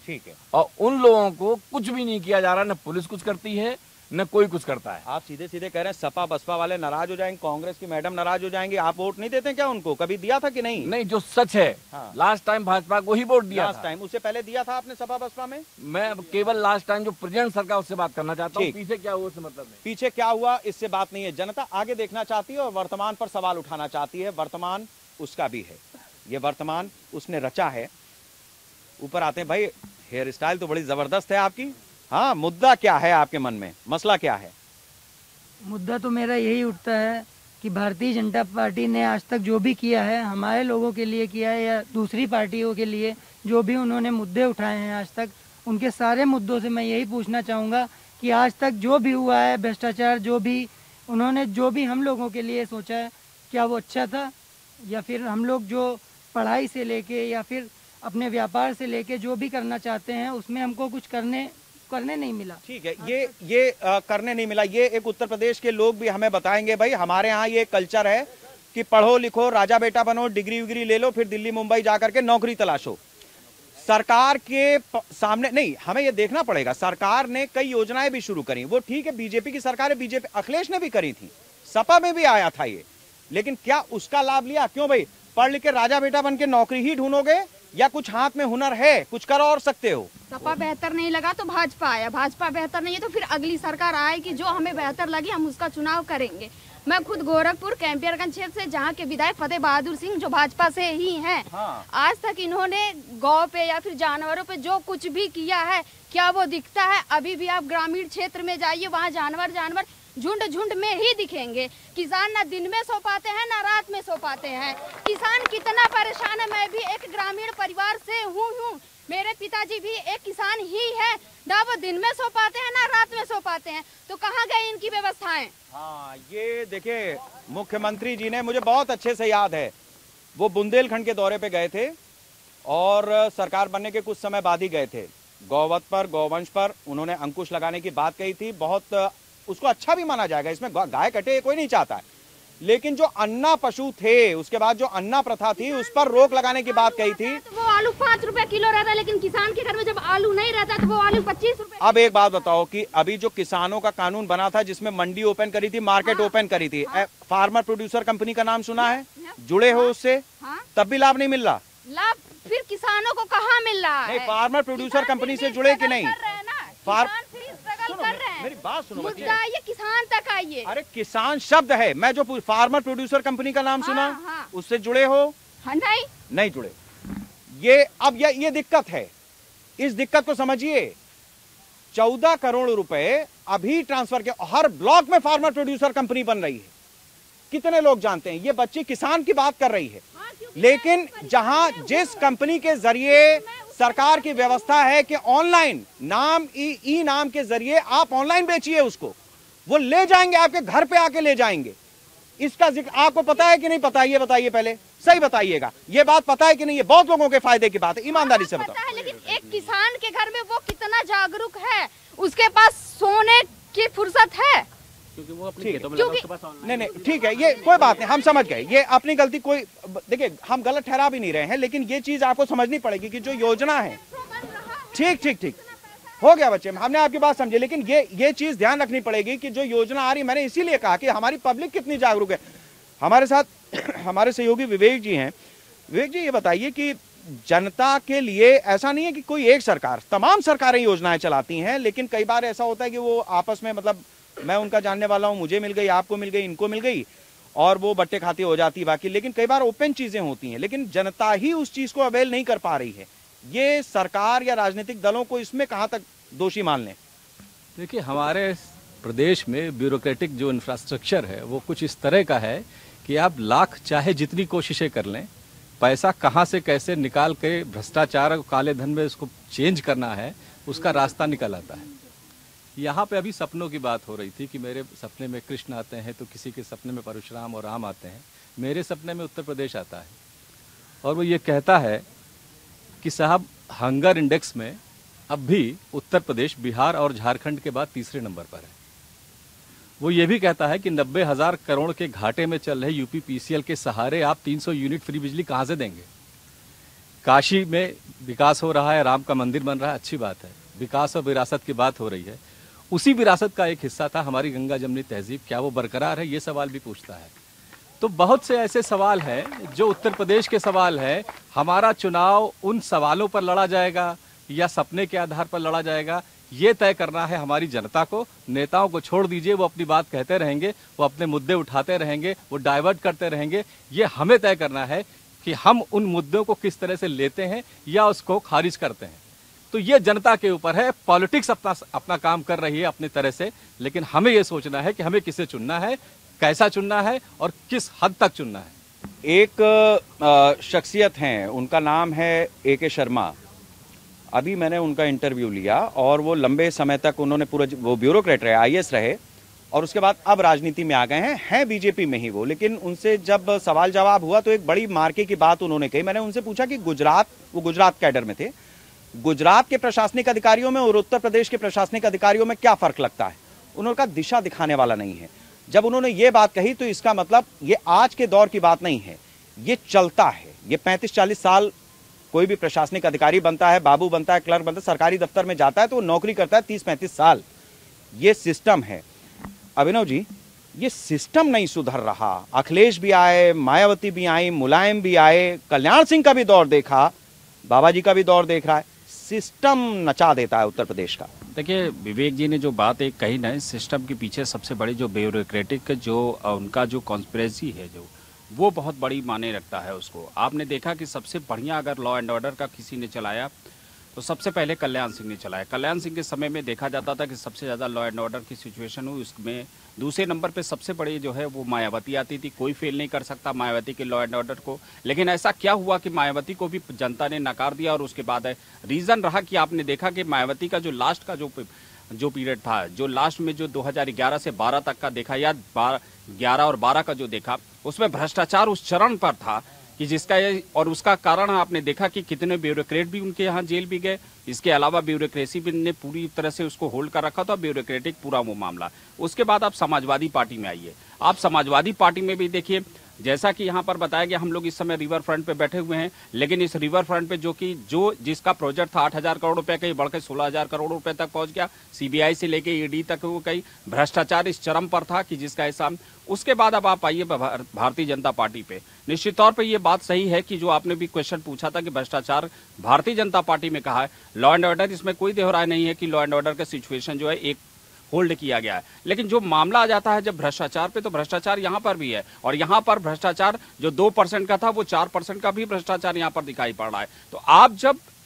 ठीक है, और उन लोगों को कुछ भी नहीं किया जा रहा, न पुलिस कुछ करती है न कोई कुछ करता है। आप सीधे सीधे कह रहे हैं सपा बसपा वाले नाराज हो जाएंगे, कांग्रेस की मैडम नाराज हो जाएंगे, आप वोट नहीं देते क्या उनको? कभी दिया था कि नहीं? नहीं, जो सच है, हाँ। लास्ट टाइम भाजपा को ही वोट दिया लास्ट टाइम, उससे पहले दिया था आपने सपा बसपा में? मैं केवल लास्ट टाइम जो प्रेजेंट सरकार उससे बात करना चाहता हूँ, ठीक। पीछे क्या हुआ उससे मतलब नहीं। पीछे क्या हुआ इससे बात नहीं है, जनता आगे देखना चाहती है और वर्तमान पर सवाल उठाना चाहती है। वर्तमान उसका भी है, ये वर्तमान उसने रचा है। ऊपर आते हैं भाई, हेयर स्टाइल तो बड़ी जबरदस्त है आपकी। हाँ, मुद्दा क्या है आपके मन में, मसला क्या है? मुद्दा तो मेरा यही उठता है कि भारतीय जनता पार्टी ने आज तक जो भी किया है, हमारे लोगों के लिए किया है या दूसरी पार्टियों के लिए जो भी उन्होंने मुद्दे उठाए हैं आज तक, उनके सारे मुद्दों से मैं यही पूछना चाहूँगा कि आज तक जो भी हुआ है, भ्रष्टाचार जो भी उन्होंने, जो भी हम लोगों के लिए सोचा है, क्या वो अच्छा था? या फिर हम लोग जो पढ़ाई से लेके या फिर अपने व्यापार से लेके जो भी करना चाहते हैं उसमें हमको कुछ करने नहीं मिला। ठीक है, ये करने नहीं मिला, ये एक उत्तर प्रदेश के लोग भी हमें बताएंगे। भाई हमारे यहाँ ये कल्चर है कि पढ़ो लिखो, राजा बेटा बनो, डिग्री विग्री ले लो, फिर दिल्ली मुंबई जाकर के नौकरी तलाशो। सरकार के सामने नहीं, हमें ये देखना पड़ेगा, सरकार ने कई योजनाएं भी शुरू करी, वो ठीक है, बीजेपी की सरकार है, बीजेपी अखिलेश ने भी करी थी, सपा में भी आया था ये, लेकिन क्या उसका लाभ लिया? क्यों भाई, पढ़ लिख के राजा बेटा बन के नौकरी ही ढूंढोगे या कुछ हाथ में हुनर है, कुछ कर और सकते हो? सपा बेहतर नहीं लगा तो भाजपा आया, भाजपा बेहतर नहीं है तो फिर अगली सरकार आएगी, जो हमें बेहतर लगी हम उसका चुनाव करेंगे। मैं खुद गोरखपुर कैंपियरगंज क्षेत्र से, जहाँ के विधायक फतेह बहादुर सिंह जो भाजपा से ही हैं। हाँ। आज तक इन्होंने गौ पे या फिर जानवरों पे जो कुछ भी किया है, क्या वो दिखता है? अभी भी आप ग्रामीण क्षेत्र में जाइए, वहाँ जानवर झुंड झुंड में ही दिखेंगे। किसान ना दिन में सो पाते हैं ना रात में सो पाते हैं। किसान कितना परेशान है। मैं भी एक ग्रामीण परिवार से हूँ, मेरे पिताजी भी एक किसान ही है, ना वो दिन में सो पाते हैं ना रात में सो पाते हैं, तो कहाँ गई इनकी व्यवस्थाएं? हाँ, ये देखिए, मुख्यमंत्री जी ने, मुझे बहुत अच्छे से याद है, वो बुंदेलखंड के दौरे पे गए थे और सरकार बनने के कुछ समय बाद ही गए थे। गौवत पर, गौवंश पर उन्होंने अंकुश लगाने की बात कही थी, बहुत उसको अच्छा भी माना जाएगा, इसमें गाय कटे कोई नहीं चाहता है, लेकिन जो अन्ना पशु थे, उसके बाद जो अन्ना प्रथा थी, उस पर रोक लगाने की बात कही थी। तो वो आलू 5 रुपए किलो रहता है, लेकिन किसान के घर में जब आलू नहीं रहता तो वो आलू 25 रुपए। अब एक बात बताओ कि अभी जो किसानों का कानून बना था, जिसमें मंडी ओपन करी थी, मार्केट ओपन करी थी, फार्मर प्रोड्यूसर कंपनी का नाम सुना है? जुड़े हो उससे? तब भी लाभ नहीं मिल रहा। लाभ फिर किसानों को कहाँ मिल रहा है? फार्मर प्रोड्यूसर कंपनी से जुड़े कि नहीं? मेरी बात सुनो, ये किसान तक आइए। अरे किसान शब्द है, मैं जो फार्मर प्रोड्यूसर कंपनी का नाम सुना, उससे जुड़े हो? हाँ, नहीं जुड़े। ये अब ये दिक्कत है, इस दिक्कत को समझिए। 14 करोड़ रुपए अभी ट्रांसफर के, हर ब्लॉक में फार्मर प्रोड्यूसर कंपनी बन रही है। कितने लोग जानते हैं? ये बच्ची किसान की बात कर रही है, लेकिन जहां जिस कंपनी के जरिए सरकार की व्यवस्था है कि ऑनलाइन नाम ई नाम के जरिए आप ऑनलाइन बेचिए उसको, वो ले जाएंगे आपके घर पे आके ले जाएंगे। इसका जिक्र आपको पता है कि नहीं पता? ये बताइए, पहले सही बताइएगा, ये बात पता है कि नहीं? ये बहुत लोगों के फायदे की बात है, ईमानदारी से बताओ। लेकिन एक किसान के घर में वो कितना जागरूक है, उसके पास सोने की फुर्सत है? क्योंकि वो अपनी नहीं, ठीक है, ये कोई बात नहीं, हम समझ गए, ये अपनी गलती, कोई देखिए हम गलत ठहरा भी नहीं रहे हैं, लेकिन ये चीज आपको समझनी पड़ेगी कि जो योजना है, ठीक हो गया बच्चे, हमने आपकी बात समझी, लेकिन ये चीज ध्यान रखनी पड़ेगी कि जो योजना आ रही, मैंने इसीलिए कहा कि हमारी पब्लिक कितनी जागरूक है। हमारे साथ हमारे सहयोगी विवेक जी हैं। विवेक जी, ये बताइए कि जनता के लिए ऐसा नहीं है कि कोई एक सरकार, तमाम सरकारें योजनाएं चलाती हैं, लेकिन कई बार ऐसा होता है कि वो आपस में, मतलब मैं उनका जानने वाला हूं, मुझे मिल गई, आपको मिल गई, इनको मिल गई और वो बट्टे खाती हो जाती बाकी। लेकिन कई बार ओपन चीजें होती हैं, लेकिन जनता ही उस चीज को अवेल नहीं कर पा रही है। ये सरकार या राजनीतिक दलों को इसमें कहां तक दोषी मान लें? देखिए, हमारे प्रदेश में ब्यूरोक्रेटिक जो इंफ्रास्ट्रक्चर है वो कुछ इस तरह का है कि आप लाख चाहे जितनी कोशिशें कर लें, पैसा कहां से कैसे निकाल के भ्रष्टाचार और काले धन में उसको चेंज करना है, उसका रास्ता निकल आता है। यहाँ पे अभी सपनों की बात हो रही थी कि मेरे सपने में कृष्ण आते हैं तो किसी के सपने में परशुराम और राम आते हैं। मेरे सपने में उत्तर प्रदेश आता है और वो ये कहता है कि साहब, हंगर इंडेक्स में अब भी उत्तर प्रदेश बिहार और झारखंड के बाद तीसरे नंबर पर है। वो ये भी कहता है कि 90,000 करोड़ के घाटे में चल रहे यूपी पीसीएल के सहारे आप 300 यूनिट फ्री बिजली कहाँ से देंगे? काशी में विकास हो रहा है, राम का मंदिर बन रहा है, अच्छी बात है, विकास और विरासत की बात हो रही है। उसी विरासत का एक हिस्सा था हमारी गंगा जमनी तहजीब, क्या वो बरकरार है? ये सवाल भी पूछता है। तो बहुत से ऐसे सवाल हैं जो उत्तर प्रदेश के सवाल हैं। हमारा चुनाव उन सवालों पर लड़ा जाएगा या सपने के आधार पर लड़ा जाएगा, ये तय करना है हमारी जनता को। नेताओं को छोड़ दीजिए, वो अपनी बात कहते रहेंगे, वो अपने मुद्दे उठाते रहेंगे, वो डाइवर्ट करते रहेंगे। ये हमें तय करना है कि हम उन मुद्दों को किस तरह से लेते हैं या उसको खारिज करते हैं। तो ये जनता के ऊपर है। पॉलिटिक्स अपना काम कर रही है अपनी तरह से, लेकिन हमें ये सोचना है कि हमें किसे चुनना है, कैसा चुनना है और किस हद तक चुनना है। एक शख्सियत हैं, उनका नाम है AK शर्मा। अभी मैंने उनका इंटरव्यू लिया और वो लंबे समय तक उन्होंने वो ब्यूरोक्रेट रहे, IAS रहे और उसके बाद अब राजनीति में आ गए हैं बीजेपी में ही वो। लेकिन उनसे जब सवाल जवाब हुआ तो एक बड़ी मार्के की बात उन्होंने कही। मैंने उनसे पूछा कि वो गुजरात कैडर में थे, गुजरात के प्रशासनिक अधिकारियों में और उत्तर प्रदेश के प्रशासनिक अधिकारियों में क्या फर्क लगता है? उन्होंने कहा दिशा दिखाने वाला नहीं है। जब उन्होंने ये बात कही तो इसका मतलब ये आज के दौर की बात नहीं है, ये चलता है। ये 35-40 साल कोई भी प्रशासनिक अधिकारी बनता है, बाबू बनता है, क्लर्क बनता है, सरकारी दफ्तर में जाता है तो वो नौकरी करता है 30-35 साल। ये सिस्टम है। अभिनव जी, ये सिस्टम नहीं सुधर रहा। अखिलेश भी आए, मायावती भी आई, मुलायम भी आए, कल्याण सिंह का भी दौर देखा, बाबा जी का भी दौर देख रहा है। सिस्टम नचा देता है उत्तर प्रदेश का। देखिए, विवेक जी ने जो बात एक कही ना, सिस्टम के पीछे सबसे बड़ी जो ब्यूरोक्रेटिक जो उनका जो कॉन्स्पिरेसी है, जो वो बहुत बड़ी माने रखता है उसको। आपने देखा कि सबसे बढ़िया अगर लॉ एंड ऑर्डर का किसी ने चलाया तो सबसे पहले कल्याण सिंह ने चलाया। कल्याण सिंह के समय में देखा जाता था कि सबसे ज़्यादा लॉ एंड ऑर्डर की सिचुएशन हुई, उसमें दूसरे नंबर पे सबसे बड़ी जो है वो मायावती आती थी। कोई फेल नहीं कर सकता मायावती के लॉ एंड ऑर्डर को। लेकिन ऐसा क्या हुआ कि मायावती को भी जनता ने नकार दिया और उसके बाद रीज़न रहा कि आपने देखा कि मायावती का जो लास्ट का जो पीरियड था, जो लास्ट में जो 2011 से 12 तक का देखा या 11 और 12 का जो देखा, उसमें भ्रष्टाचार उस चरण पर था कि जिसका और उसका कारण आपने देखा कि कितने ब्यूरोक्रेट भी उनके यहाँ जेल भी गए। इसके अलावा ब्यूरोक्रेसी भी ने पूरी तरह से उसको होल्ड कर रखा था, ब्यूरोक्रेटिक पूरा वो मामला। उसके बाद आप समाजवादी पार्टी में आइए। आप समाजवादी पार्टी में भी देखिए, जैसा कि यहाँ पर बताया गया, हम लोग इस समय रिवर फ्रंट पे बैठे हुए हैं, लेकिन इस रिवर फ्रंट पे जो जिसका प्रोजेक्ट था 8,000 करोड़ रुपए का, बढ़ के 16,000 करोड़ रुपए तक पहुंच गया। CBI से लेके ED तक वो कई भ्रष्टाचार इस चरम पर था कि जिसका ऐसा। उसके बाद अब आप आइए भारतीय जनता पार्टी पे। निश्चित तौर पे ये बात सही है कि जो आपने भी क्वेश्चन पूछा था कि भ्रष्टाचार भारतीय जनता पार्टी में कहा है, लॉ एंड ऑर्डर, इसमें कोई दोहराय नहीं है कि लॉ एंड ऑर्डर का सिचुएशन जो है एक होल्ड किया गया है। लेकिन जो मामला आ जाता है जब भ्रष्टाचार पे, तो भ्रष्टाचार यहाँ पर भी है और यहाँ पर भ्रष्टाचार जो 2% का था वो 4% का भी भ्रष्टाचार यहाँ पर दिखाई पड़ रहा है। तो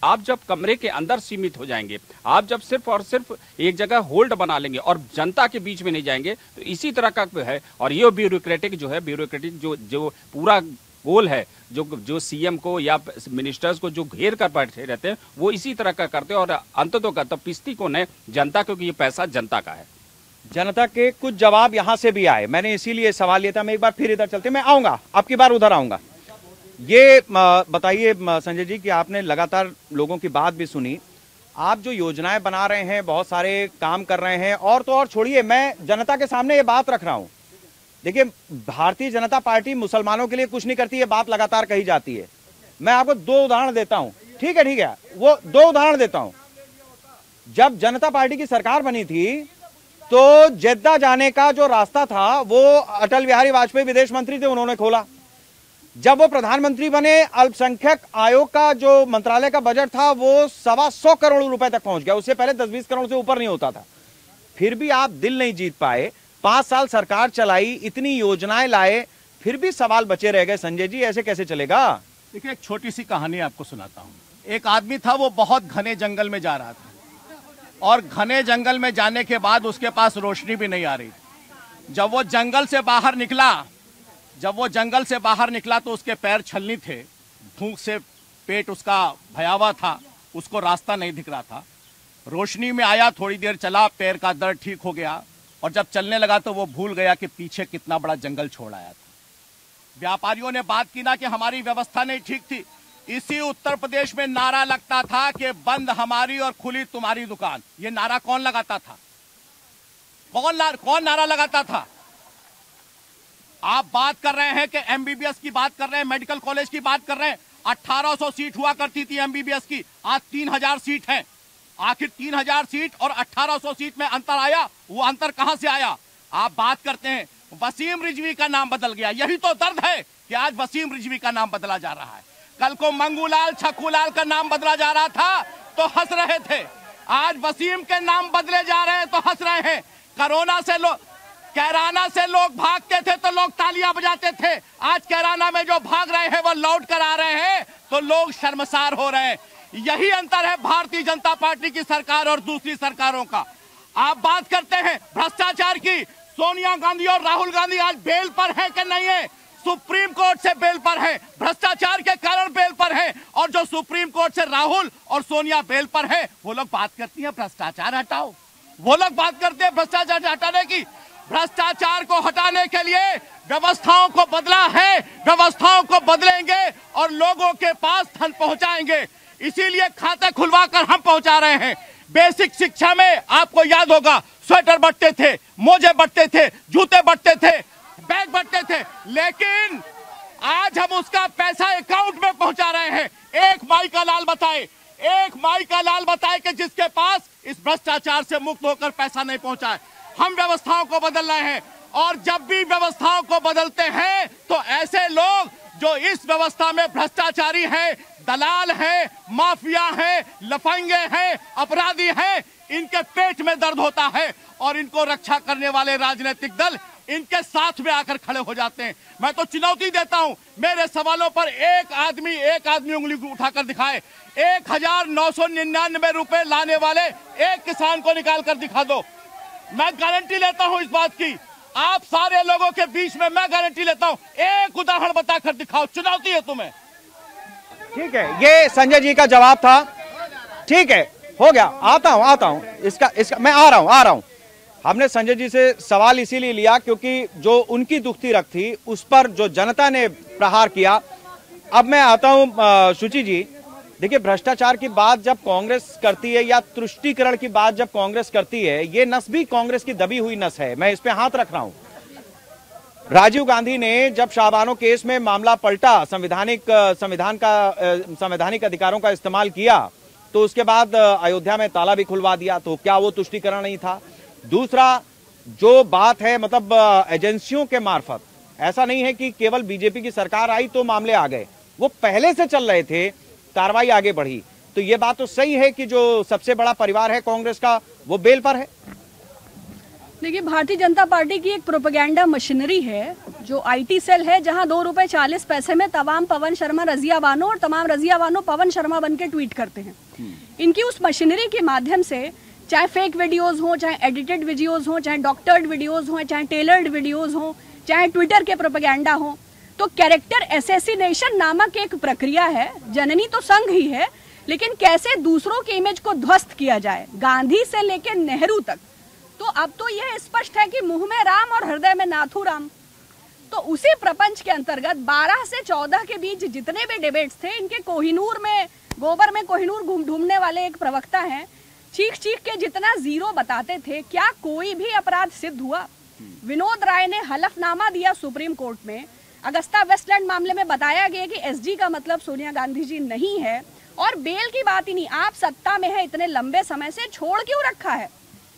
आप जब कमरे के अंदर सीमित हो जाएंगे, आप जब सिर्फ और सिर्फ एक जगह होल्ड बना लेंगे और जनता के बीच में नहीं जाएंगे, तो इसी तरह का है। और ये ब्यूरोक्रेटिक जो है, ब्यूरोक्रेटिक जो पूरा गोल है, जो CM को या मिनिस्टर्स को जो घेर कर बैठे रहते हैं, वो इसी तरह का करते हैं और अंततः पिस्ती कौन है? जनता, क्योंकि ये पैसा जनता का है। जनता के कुछ जवाब यहां से भी आए, मैंने इसीलिए सवाल लिया था। मैं एक बार फिर इधर चलते, मैं आऊंगा, आपकी बार उधर आऊंगा। ये बताइए संजय जी कि आपने लगातार लोगों की बात भी सुनी, आप जो योजनाएं बना रहे हैं, बहुत सारे काम कर रहे हैं, और तो और छोड़िए, मैं जनता के सामने ये बात रख रहा हूं। देखिए, भारतीय जनता पार्टी मुसलमानों के लिए कुछ नहीं करती, ये बात लगातार कही जाती है। मैं आपको 2 उदाहरण देता हूं, ठीक है, वो 2 उदाहरण देता हूं। जब जनता पार्टी की सरकार बनी थी तो जेद्दा जाने का जो रास्ता था वो अटल बिहारी वाजपेयी विदेश मंत्री थे, उन्होंने खोला। जब वो प्रधानमंत्री बने, अल्पसंख्यक आयोग का जो मंत्रालय का बजट था वो 125 करोड़ रुपए तक पहुंच गया। उससे पहले 10-20 करोड़ से ऊपर नहीं होता था। फिर भी आप दिल नहीं जीत पाए। 5 साल सरकार चलाई, इतनी योजनाएं लाए, फिर भी सवाल बचे रह गए। संजय जी, ऐसे कैसे चलेगा? देखिए, एक छोटी सी कहानी आपको सुनाता हूं। एक आदमी था, वो बहुत घने जंगल में जा रहा था और घने जंगल में जाने के बाद उसके पास रोशनी भी नहीं आ रही। जब वो जंगल से बाहर निकला तो उसके पैर छलनी थे, भूख से पेट उसका भयावह था, उसको रास्ता नहीं दिख रहा था। रोशनी में आया, थोड़ी देर चला, पैर का दर्द ठीक हो गया और जब चलने लगा तो वो भूल गया कि पीछे कितना बड़ा जंगल छोड़ आया था। व्यापारियों ने बात की ना कि हमारी व्यवस्था नहीं ठीक थी। इसी उत्तर प्रदेश में नारा लगता था कि बंद हमारी और खुली तुम्हारी दुकान। ये नारा कौन लगाता था? कौन नारा लगाता था? आप बात कर रहे हैं कि एमबीबीएस की बात कर रहे हैं, मेडिकल कॉलेज की बात कर रहे हैं। 1800 सीट हुआ करती थी एमबीबीएस की, आज 3000 सीट है। आखिर 3000 सीट और 1800 सीट में अंतर आया, वो अंतर कहां से आया? आप बात करते हैं वसीम रिजवी का नाम बदल गया। यही तो दर्द है कि आज वसीम रिजवी का नाम बदला जा रहा है। कल को मंगूलाल छक्कूलाल का नाम बदला जा रहा था तो हंस रहे थे, आज वसीम के नाम बदले जा रहे हैं तो हंस रहे हैं। कैराना से लोग भागते थे तो लोग तालियां बजाते थे, आज कैराना में जो भाग रहे हैं वो लौट कर आ रहे हैं तो लोग शर्मसार हो रहे हैं। यही अंतर है भारतीय जनता पार्टी की सरकार और दूसरी सरकारों का। आप बात करते हैं भ्रष्टाचार की, सोनिया गांधी और राहुल गांधी आज बेल पर है कि नहीं है? सुप्रीम कोर्ट से बेल पर है, भ्रष्टाचार के कारण बेल पर है। और जो सुप्रीम कोर्ट से राहुल और सोनिया बेल पर है, वो लोग बात करती हैं भ्रष्टाचार हटाओ, वो लोग बात करते हैं भ्रष्टाचार हटाने की। भ्रष्टाचार को हटाने के लिए व्यवस्थाओं को बदला है, व्यवस्थाओं को बदलेंगे और लोगों के पास धन पहुंचाएंगे। इसीलिए खाते खुलवाकर हम पहुंचा रहे हैं। बेसिक शिक्षा में आपको याद होगा, स्वेटर बंटते थे, मोजे बंटते थे, जूते बंटते थे, बैग बंटते थे, लेकिन आज हम उसका पैसा अकाउंट में पहुंचा रहे हैं। एक माई का लाल बताए कि जिसके पास इस भ्रष्टाचार से मुक्त होकर पैसा नहीं पहुंचा है। हम व्यवस्थाओं को बदल रहे हैं और जब भी व्यवस्थाओं को बदलते हैं तो ऐसे लोग जो इस व्यवस्था में भ्रष्टाचारी हैं, दलाल हैं, माफिया हैं, लफंगे हैं, अपराधी हैं, इनके पेट में दर्द होता है और इनको रक्षा करने वाले राजनीतिक दल इनके साथ में आकर खड़े हो जाते हैं। मैं तो चुनौती देता हूं, मेरे सवालों पर एक आदमी उंगली उठाकर दिखाए। 1999 रुपए लाने वाले एक किसान को निकाल कर दिखा दो। मैं गारंटी लेता हूं इस बात की, आप सारे लोगों के बीच में मैं गारंटी लेता हूं, एक उदाहरण बताकर दिखाओ। चुनौती है तुम्हें। ठीक है, ये संजय जी का जवाब था। ठीक है, हो गया, आता हूं इसका मैं आ रहा हूं। हमने संजय जी से सवाल इसीलिए लिया क्योंकि जो उनकी दुखती रख थी उस पर जो जनता ने प्रहार किया। अब मैं आता हूं शुचि जी, देखिए भ्रष्टाचार की बात जब कांग्रेस करती है या तुष्टीकरण की बात जब कांग्रेस करती है, ये नस भी कांग्रेस की दबी हुई नस है, मैं इस पे हाथ रख रहा हूं। राजीव गांधी ने जब शाहबानो केस में मामला पलटा, संवैधानिक अधिकारों का इस्तेमाल किया, तो उसके बाद अयोध्या में ताला भी खुलवा दिया, तो क्या वो तुष्टीकरण नहीं था? दूसरा जो बात है, मतलब एजेंसियों के मार्फत, ऐसा नहीं है कि केवल बीजेपी की सरकार आई तो मामले आ गए, वो पहले से चल रहे थे, कार्रवाई आगे बढ़ी। तो ये बात तो सही है कि जो सबसे बड़ा परिवार है कांग्रेस का वो बेल पर है। देखिए, भारतीय जनता पार्टी की एक प्रोपेगेंडा मशीनरी है जो आईटी सेल है, जहां 2 रुपए 40 पैसे में तमाम पवन शर्मा रजिया बानो और तमाम रजिया बानो पवन शर्मा बन के ट्वीट करते हैं। इनकी उस मशीनरी के माध्यम से चाहे फेक वीडियोस हो, चाहे एडिटेड वीडियोस हो, चाहे डॉक्टर्ड वीडियोस हो, चाहे टेलर्ड वीडियोस हो, चाहे ट्विटर के प्रोपेगेंडा हो, तो कैरेक्टर एसेसिनेशन नामक एक प्रक्रिया है। जननी तो संघ ही है, लेकिन कैसे दूसरों के इमेज को ध्वस्त किया जाए, गांधी से लेकर नेहरू तक। तो अब तो यह स्पष्ट है कि मुंह में राम और हृदय में नाथूराम। तो उसी प्रपंच के अंतर्गत 12 से 14 के बीच जितने भी डिबेट्स थे, इनके कोहिनूर में, गोबर में कोहिनूर ढूंढने वाले एक प्रवक्ता हैं, चीख के जितना जीरो बताते थे, क्या कोई भी अपराध सिद्ध हुआ? विनोद राय ने हलफनामा दिया सुप्रीम कोर्ट में, अगस्ता वेस्टलैंड मामले में बताया गया कि एसजी का मतलब सोनिया गांधी जी नहीं है, और बेल की बात ही नहीं, आप सत्ता में है इतने लंबे समय से, छोड़ क्यों रखा है?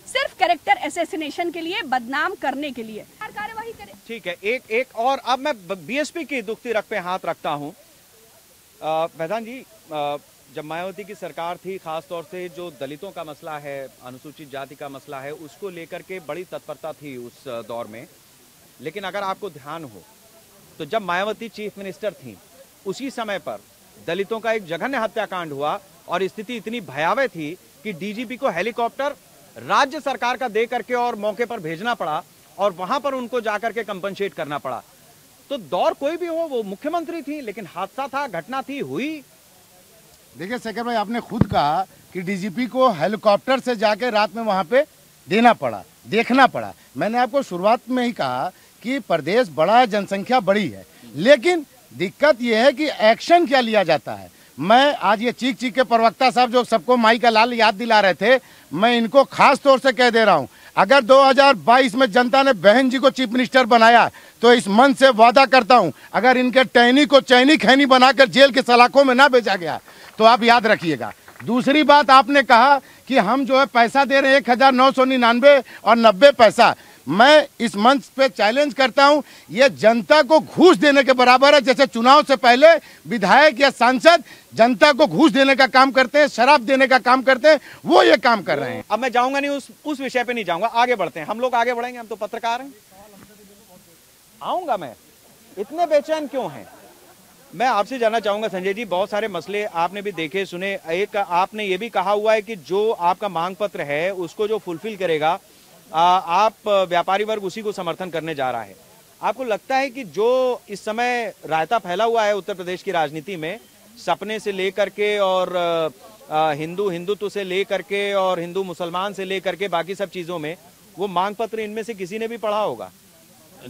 सिर्फ कैरेक्टर असैसिनेशन के लिए, बदनाम करने के लिए कार्यवाही करे। ठीक है, एक और अब मैं बीएसपी की दुखती रख पे हाथ रखता हूं। प्रधान जी, जब मायावती की सरकार थी, खासतौर से जो दलितों का मसला है, अनुसूचित जाति का मसला है, उसको लेकर के बड़ी तत्परता थी उस दौर में। लेकिन अगर आपको ध्यान हो तो जब मायावती चीफ मिनिस्टर थी, उसी समय पर दलितों का एक जघन्य हत्याकांड हुआ और स्थिति इतनी भयावह थी कि डीजीपी को हेलीकॉप्टर राज्य सरकार का दे करके और मौके पर भेजना पड़ा और वहां पर उनको जाकर के कंपनसेट करना पड़ा। तो दौर कोई भी हो, वो मुख्यमंत्री थी, लेकिन हादसा था, घटना थी, हुई। देखिए शेखर भाई, आपने खुद कहा कि डीजीपी को हेलीकॉप्टर से जाके रात में वहां पे देना पड़ा, देखना पड़ा। मैंने आपको शुरुआत में ही कहा कि प्रदेश बड़ा है, जनसंख्या बड़ी है, लेकिन दिक्कत यह है कि एक्शन क्या लिया जाता है। मैं आज ये चीख चीख के प्रवक्ता साहब जो सबको माई का लाल याद दिला रहे थे, मैं इनको खास तौर से कह दे रहा हूं, अगर 2022 में जनता ने बहन जी को चीफ मिनिस्टर बनाया तो इस मन से वादा करता हूं, अगर इनके टहनी को चैनी खैनी बनाकर जेल के सलाखों में ना भेजा गया तो आप याद रखिएगा। दूसरी बात, आपने कहा कि हम जो है पैसा दे रहे हैं 1999 और 90 पैसा। मैं इस मंच पे चैलेंज करता हूं, ये जनता को घूस देने के बराबर है। जैसे चुनाव से पहले विधायक या सांसद जनता को घूस देने का काम करते हैं, शराब देने का काम करते हैं, वो ये काम कर रहे हैं। अब मैं जाऊंगा नहीं, उस विषय पे नहीं जाऊंगा, आगे बढ़ते हैं। हम लोग आगे बढ़ेंगे, हम तो पत्रकार हैं। आऊंगा मैं, इतने बेचैन क्यों हैं? मैं आपसे जानना चाहूंगा संजय जी, बहुत सारे मसले आपने भी देखे सुने। एक आपने ये भी कहा हुआ है कि जो आपका मांग पत्र है उसको जो फुलफिल करेगा, आप व्यापारी वर्ग उसी को समर्थन करने जा रहा है। आपको लगता है कि जो इस समय रायता फैला हुआ है उत्तर प्रदेश की राजनीति में, सपने से लेकर के और हिंदुत्व से लेकर के और हिंदू मुसलमान से लेकर के बाकी सब चीजों में, वो मांग पत्र इनमें से किसी ने भी पढ़ा होगा?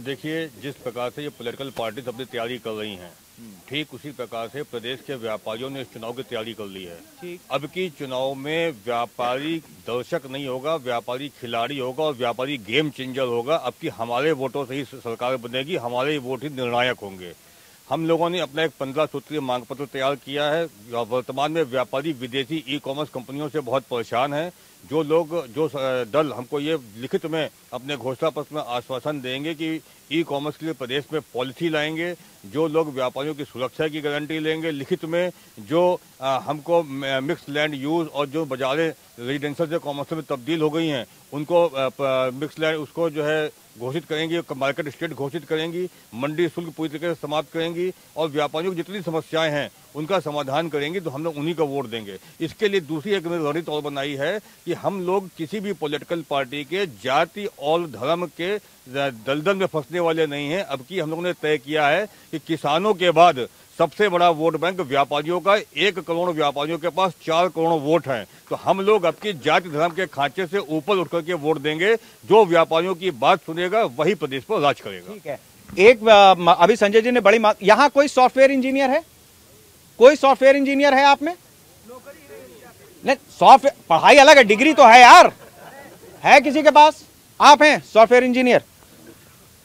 देखिए, जिस प्रकार से ये पॉलिटिकल पार्टी अपनी तैयारी कर रही हैं, ठीक उसी प्रकार से प्रदेश के व्यापारियों ने इस चुनाव की तैयारी कर ली है। अब की चुनाव में व्यापारी दर्शक नहीं होगा, व्यापारी खिलाड़ी होगा और व्यापारी गेम चेंजर होगा। अब की हमारे वोटों से ही सरकार बनेगी, हमारे वोट ही निर्णायक होंगे। हम लोगों ने अपना एक 15 सूत्रीय मांग पत्र तैयार किया है। वर्तमान में व्यापारी विदेशी ई कॉमर्स कंपनियों से बहुत परेशान हैं। जो दल हमको ये लिखित में अपने घोषणा पत्र में आश्वासन देंगे कि ई कॉमर्स के लिए प्रदेश में पॉलिसी लाएंगे, जो लोग व्यापारियों की सुरक्षा की गारंटी लेंगे लिखित में, जो हमको मिक्स लैंड यूज और जो बाजारें रेजिडेंशियल से कॉमर्शियल में तब्दील हो गई हैं उनको मिक्स लैंड उसको जो है घोषित करेंगी, मार्केट स्टेट घोषित करेंगी, मंडी शुल्क पूरी तरीके से समाप्त करेंगी और व्यापारियों की जितनी समस्याएं हैं उनका समाधान करेंगी, तो हम लोग उन्हीं का वोट देंगे। इसके लिए दूसरी एक रणनीति और बनाई है कि हम लोग किसी भी पॉलिटिकल पार्टी के जाति और धर्म के दलदल में फंसने वाले नहीं हैं। अब की हम लोगों ने तय किया है कि किसानों के बाद सबसे बड़ा वोट बैंक व्यापारियों का, 1 करोड़ व्यापारियों के पास 4 करोड़ वोट हैं, तो हम लोग अब की जाति धर्म के खांचे से ऊपर उठ करके वोट देंगे। जो व्यापारियों की बात सुनेगा वही प्रदेश पर राज करेगा। ठीक है। एक अभी संजय जी ने बड़ी यहाँ कोई सॉफ्टवेयर इंजीनियर है? कोई सॉफ्टवेयर इंजीनियर है आप में? नहीं, सॉफ्टवेयर पढ़ाई अलग है, डिग्री तो है यार, है किसी के पास? आप हैं सॉफ्टवेयर इंजीनियर?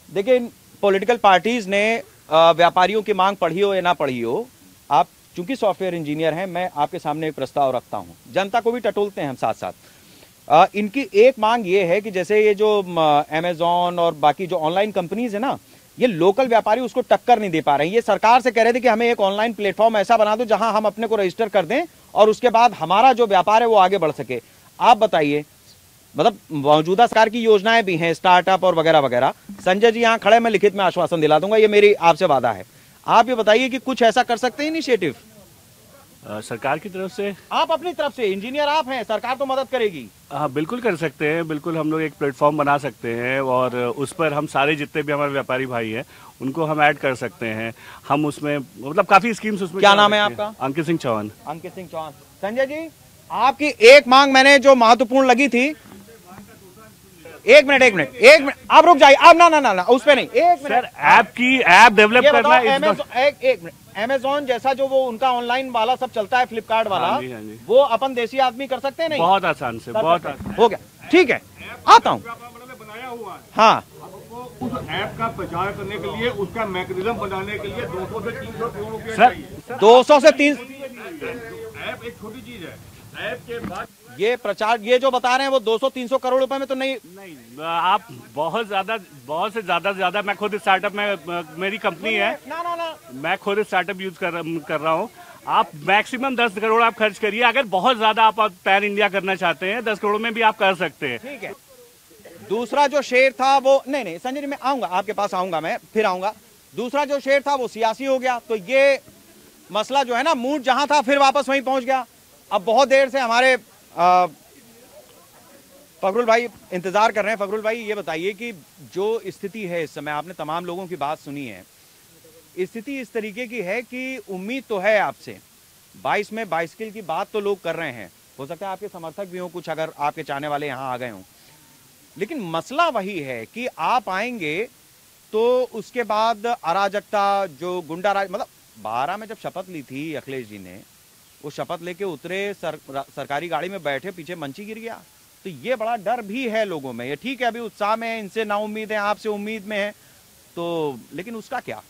देखिए, पॉलिटिकल पार्टीज ने व्यापारियों की मांग पढ़ी हो या ना पढ़ी हो, आप चूंकि सॉफ्टवेयर इंजीनियर हैं, मैं आपके सामने एक प्रस्ताव रखता हूं, जनता को भी टटोलते हैं हम साथ साथ। इनकी एक मांग ये है कि जैसे ये जो अमेजॉन और बाकी जो ऑनलाइन कंपनीज है ना, ये लोकल व्यापारी उसको टक्कर नहीं दे पा रहे हैं। ये सरकार से कह रहे थे कि हमें एक ऑनलाइन प्लेटफॉर्म ऐसा बना दो जहां हम अपने को रजिस्टर कर दें और उसके बाद हमारा जो व्यापार है वो आगे बढ़ सके। आप बताइए, मतलब मौजूदा सरकार की योजनाएं भी हैं, स्टार्टअप और वगैरह वगैरह। संजय जी यहाँ खड़े, मैं लिखित में आश्वासन दिला दूंगा, ये मेरी आपसे वादा है। आप ये बताइए कि कुछ ऐसा कर सकते हैं इनिशिएटिव सरकार की तरफ से? आप अपनी तरफ से, इंजीनियर आप हैं, सरकार तो मदद करेगी। हाँ, बिल्कुल कर सकते हैं, बिल्कुल हम लोग एक प्लेटफॉर्म बना सकते हैं और उस पर हम सारे जितने भी हमारे व्यापारी भाई हैं उनको हम ऐड कर सकते हैं। हम उसमें मतलब काफी स्कीम्स उसमें। क्या नाम है आपका? अंकित सिंह चौहान। अंकित सिंह चौहान। संजय जी, आपकी एक मांग मैंने जो महत्वपूर्ण लगी थी, एक मिनट आप रुक जाइए, आप ना उस पे नहीं, एक मिनट। सर, ऐप डेवलप करना एक मिनट, अमेजॉन जैसा जो वो उनका ऑनलाइन वाला सब चलता है, फ्लिपकार्ट वाला, हाँ जी। वो अपन देसी आदमी कर सकते हैं? नहीं, बहुत आसान से, बहुत आसान हो गया। ठीक है, आता हूँ। हाँ, उस ऐप का प्रचार करने के लिए, उसका मैकेनिज्म बनाने के लिए 200 से 300 करोड़ रुपए सर, 200 से 300। ऐप एक छोटी चीज है, ऐप के बाद ये प्रचार, ये जो बता रहे हैं वो 200-300 करोड़ रुपए में तो नहीं। आप बहुत से ज्यादा मैं खुद स्टार्टअप में, मेरी कंपनी है, मैं खुद स्टार्टअप यूज कर रहा हूँ। आप मैक्सिमम 10 करोड़ आप खर्च करिए। अगर बहुत ज्यादा आप पैन इंडिया करना चाहते हैं 10 करोड़ में भी आप कर सकते हैं। ठीक है। दूसरा जो शेर था वो, नहीं संजय जी मैं आऊंगा आपके पास, आऊंगा मैं, फिर आऊंगा। दूसरा जो शेर था वो सियासी हो गया, तो ये मसला जो है ना, मूड जहां था फिर वापस वहीं पहुंच गया। अब बहुत देर से हमारे फखरुल भाई इंतजार कर रहे हैं। फखरुल भाई ये बताइए कि जो स्थिति है इस समय, आपने तमाम लोगों की बात सुनी है, स्थिति इस तरीके की है कि उम्मीद तो है आपसे, 22 में बाइसिकल की बात तो लोग कर रहे हैं, हो सकता है आपके समर्थक भी हों कुछ, अगर आपके चाहने वाले यहाँ आ गए हों, लेकिन मसला वही है कि आप आएंगे तो उसके बाद अराजकता, जो गुंडा राज, मतलब 12 में जब शपथ ली थी अखिलेश जी ने, वो शपथ लेके उतरे, सरकारी गाड़ी में बैठे, पीछे मंची गिर गया, तो ये बड़ा डर भी है लोगों में। ये ठीक है अभी उत्साह में है, इनसे ना उम्मीद है, आपसे उम्मीद में है, तो लेकिन उसका क्या?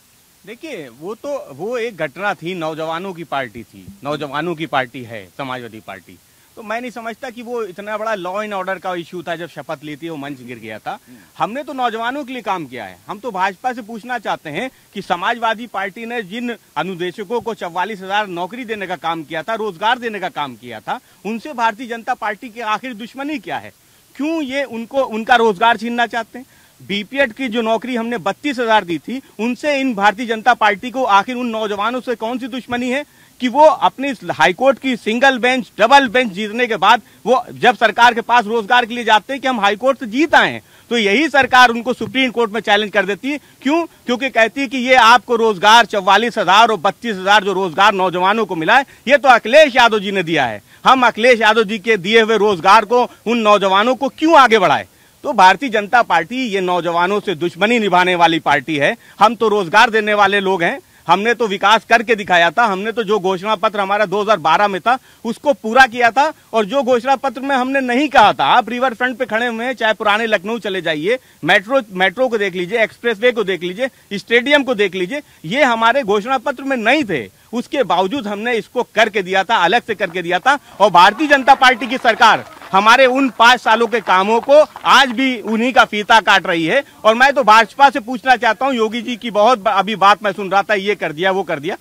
देखिए वो एक घटना थी, नौजवानों की पार्टी थी, नौजवानों की पार्टी है समाजवादी पार्टी, तो मैं नहीं समझता कि वो इतना बड़ा लॉ एंड ऑर्डर का इश्यू था। जब शपथ ली थी वो मंच गिर गया था। हमने तो नौजवानों के लिए काम किया है। हम तो भाजपा से पूछना चाहते हैं कि समाजवादी पार्टी ने जिन अनुदेशकों को 44,000 नौकरी देने का काम किया था, रोजगार देने का काम किया था, उनसे भारतीय जनता पार्टी की आखिर दुश्मनी क्या है? क्यों ये उनका रोजगार छीनना चाहते हैं? बीपीएड की जो नौकरी हमने 32,000 दी थी, उनसे इन भारतीय जनता पार्टी को आखिर उन नौजवानों से कौन सी दुश्मनी है कि वो अपनी हाईकोर्ट की सिंगल बेंच, डबल बेंच जीतने के बाद वो जब सरकार के पास रोजगार के लिए जाते हैं कि हम हाईकोर्ट से जीत आए हैं, तो यही सरकार उनको सुप्रीम कोर्ट में चैलेंज कर देती है। क्यों? क्योंकि कहती है कि ये आपको रोजगार 44,000 और 32,000 जो रोजगार नौजवानों को मिला है, ये तो अखिलेश यादव जी ने दिया है। हम अखिलेश यादव जी के दिए हुए रोजगार को, उन नौजवानों को क्यों आगे बढ़ाए? तो भारतीय जनता पार्टी ये नौजवानों से दुश्मनी निभाने वाली पार्टी है। हम तो रोजगार देने वाले लोग हैं। हमने तो विकास करके दिखाया था। हमने तो जो घोषणा पत्र हमारा 2012 में था उसको पूरा किया था, और जो घोषणा पत्र में हमने नहीं कहा था, आप रिवर फ्रंट पे खड़े हुए हैं, चाहे पुराने लखनऊ चले जाइए, मेट्रो को देख लीजिए, एक्सप्रेसवे को देख लीजिए, स्टेडियम को देख लीजिए, ये हमारे घोषणा पत्र में नहीं थे। उसके बावजूद हमने इसको करके दिया था, अलग से करके दिया था। और भारतीय जनता पार्टी की सरकार हमारे उन 5 सालों के कामों को आज भी उन्हीं का फीता काट रही है। और मैं तो भाजपा से पूछना चाहता हूं, योगी जी की बहुत अभी बात मैं सुन रहा था, ये कर दिया वो कर दिया,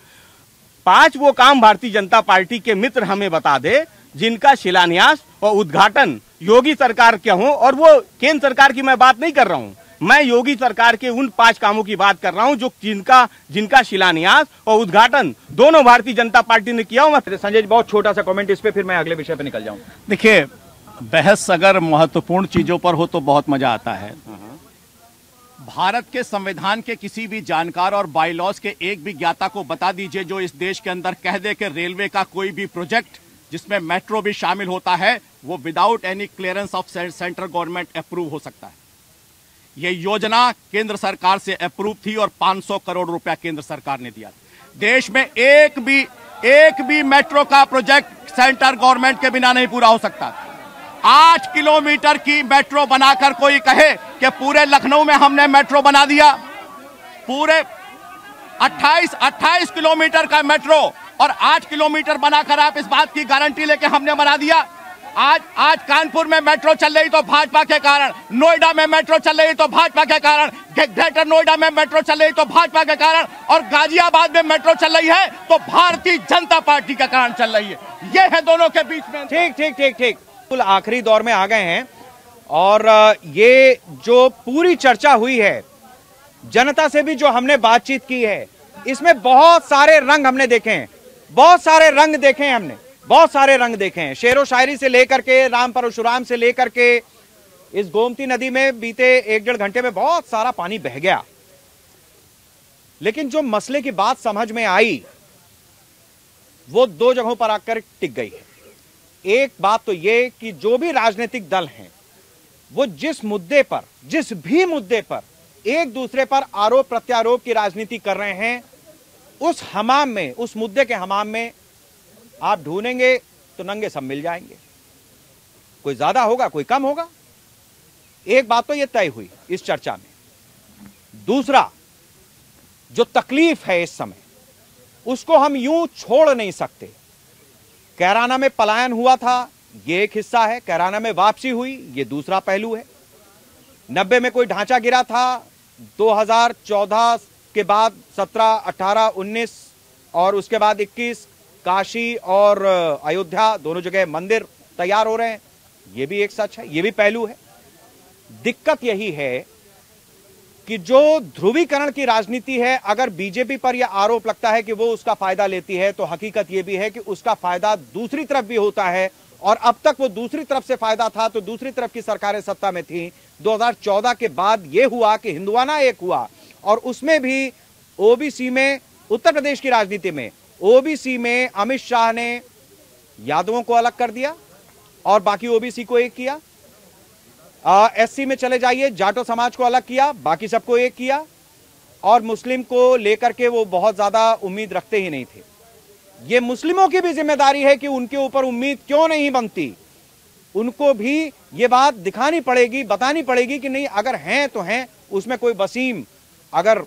5 वो काम भारतीय जनता पार्टी के मित्र हमें बता दे जिनका शिलान्यास और उद्घाटन योगी सरकार के हो। और वो केंद्र सरकार की मैं बात नहीं कर रहा हूं, मैं योगी सरकार के उन 5 कामों की बात कर रहा हूं जो जिनका शिलान्यास और उद्घाटन दोनों भारतीय जनता पार्टी ने किया हूं। संजय जी बहुत छोटा सा कमेंट इस पे, फिर मैं अगले विषय पे निकल जाऊं। देखिए, बहस अगर महत्वपूर्ण चीजों पर हो तो बहुत मजा आता है। भारत के संविधान के किसी भी जानकार और बाईलॉज के एक भी ज्ञाता को बता दीजिए जो इस देश के अंदर कह दे कि रेलवे का कोई भी प्रोजेक्ट जिसमें मेट्रो भी शामिल होता है वो without any clearance of central government approve हो सकता है। ये योजना केंद्र सरकार से अप्रूव थी और 500 करोड़ रुपया केंद्र सरकार ने दिया। देश में एक भी मेट्रो का प्रोजेक्ट सेंट्रल गवर्नमेंट के बिना नहीं पूरा हो सकता। 8 किलोमीटर की मेट्रो बनाकर कोई कहे कि पूरे लखनऊ में हमने मेट्रो बना दिया, पूरे 28 किलोमीटर का मेट्रो और 8 किलोमीटर बनाकर आप इस बात की गारंटी लेके हमने बना दिया। आज कानपुर में मेट्रो चल रही तो भाजपा के कारण, नोएडा में मेट्रो चल रही तो भाजपा के कारण, ग्रेटर नोएडा में मेट्रो चल रही तो भाजपा के कारण, और गाजियाबाद में मेट्रो चल रही है तो भारतीय जनता पार्टी के कारण चल रही है। ये है दोनों के बीच में। ठीक आखिरी दौर में आ गए हैं, और ये जो पूरी चर्चा हुई है, जनता से भी जो हमने बातचीत की है, इसमें बहुत सारे रंग हमने देखे हैं, बहुत सारे रंग देखे हैं हमने, बहुत सारे रंग देखे हैं। शेरो शायरी से लेकर के, राम परशुराम से लेकर के, इस गोमती नदी में बीते 1-1.5 घंटे में बहुत सारा पानी बह गया। लेकिन जो मसले की बात समझ में आई वो 2 जगहों पर आकर टिक गई है। एक बात तो ये कि जो भी राजनीतिक दल हैं वो जिस भी मुद्दे पर एक दूसरे पर आरोप प्रत्यारोप की राजनीति कर रहे हैं, उस हमाम में, उस मुद्दे के हमाम में आप ढूंढेंगे तो नंगे सब मिल जाएंगे। कोई ज्यादा होगा, कोई कम होगा। एक बात तो यह तय हुई इस चर्चा में। दूसरा, जो तकलीफ है इस समय, उसको हम यूं छोड़ नहीं सकते। कैराना में पलायन हुआ था, ये एक हिस्सा है, कैराना में वापसी हुई, ये दूसरा पहलू है। 90 में कोई ढांचा गिरा था, 2014 के बाद 17, 18, 19 और उसके बाद 21 काशी और अयोध्या दोनों जगह मंदिर तैयार हो रहे हैं, ये भी एक सच है, ये भी पहलू है। दिक्कत यही है कि जो ध्रुवीकरण की राजनीति है, अगर बीजेपी पर यह आरोप लगता है कि वो उसका फायदा लेती है, तो हकीकत यह भी है कि उसका फायदा दूसरी तरफ भी होता है। और अब तक वो दूसरी तरफ से फायदा था तो दूसरी तरफ की सरकारें सत्ता में थी। 2014 के बाद यह हुआ कि हिंदुआना एक हुआ, और उसमें भी ओबीसी में, उत्तर प्रदेश की राजनीति में ओबीसी में अमित शाह ने यादवों को अलग कर दिया और बाकी ओबीसी को एक किया। एससी में चले जाइए, जाटो समाज को अलग किया, बाकी सबको एक किया, और मुस्लिम को लेकर के वो बहुत ज्यादा उम्मीद रखते ही नहीं थे। ये मुस्लिमों की भी जिम्मेदारी है कि उनके ऊपर उम्मीद क्यों नहीं बनती, उनको भी ये बात दिखानी पड़ेगी, बतानी पड़ेगी कि नहीं, अगर हैं तो हैं। उसमें कोई वसीम अगर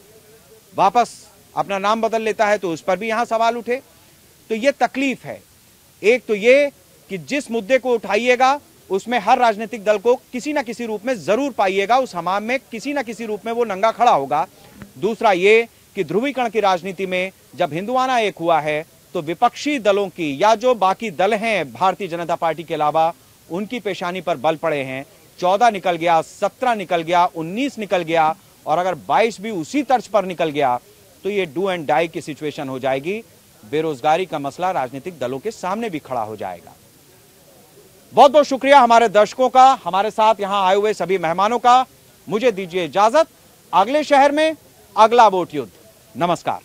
वापस अपना नाम बदल लेता है तो उस पर भी यहां सवाल उठे, तो ये तकलीफ है। एक तो ये कि जिस मुद्दे को उठाइएगा उसमें हर राजनीतिक दल को किसी ना किसी रूप में जरूर पाइएगा, उस हमाम में किसी ना किसी रूप में वो नंगा खड़ा होगा। दूसरा ये कि ध्रुवीकरण की राजनीति में जब हिंदुआना एक हुआ है तो विपक्षी दलों की या जो बाकी दल हैं भारतीय जनता पार्टी के अलावा, उनकी पेशानी पर बल पड़े हैं। 14 निकल गया, 17 निकल गया, 19 निकल गया, और अगर 22 भी उसी तर्ज पर निकल गया तो ये डू एंड डाई की सिचुएशन हो जाएगी। बेरोजगारी का मसला राजनीतिक दलों के सामने भी खड़ा हो जाएगा। बहुत बहुत शुक्रिया हमारे दर्शकों का, हमारे साथ यहां आए हुए सभी मेहमानों का। मुझे दीजिए इजाजत, अगले शहर में अगला वोट युद्ध। नमस्कार।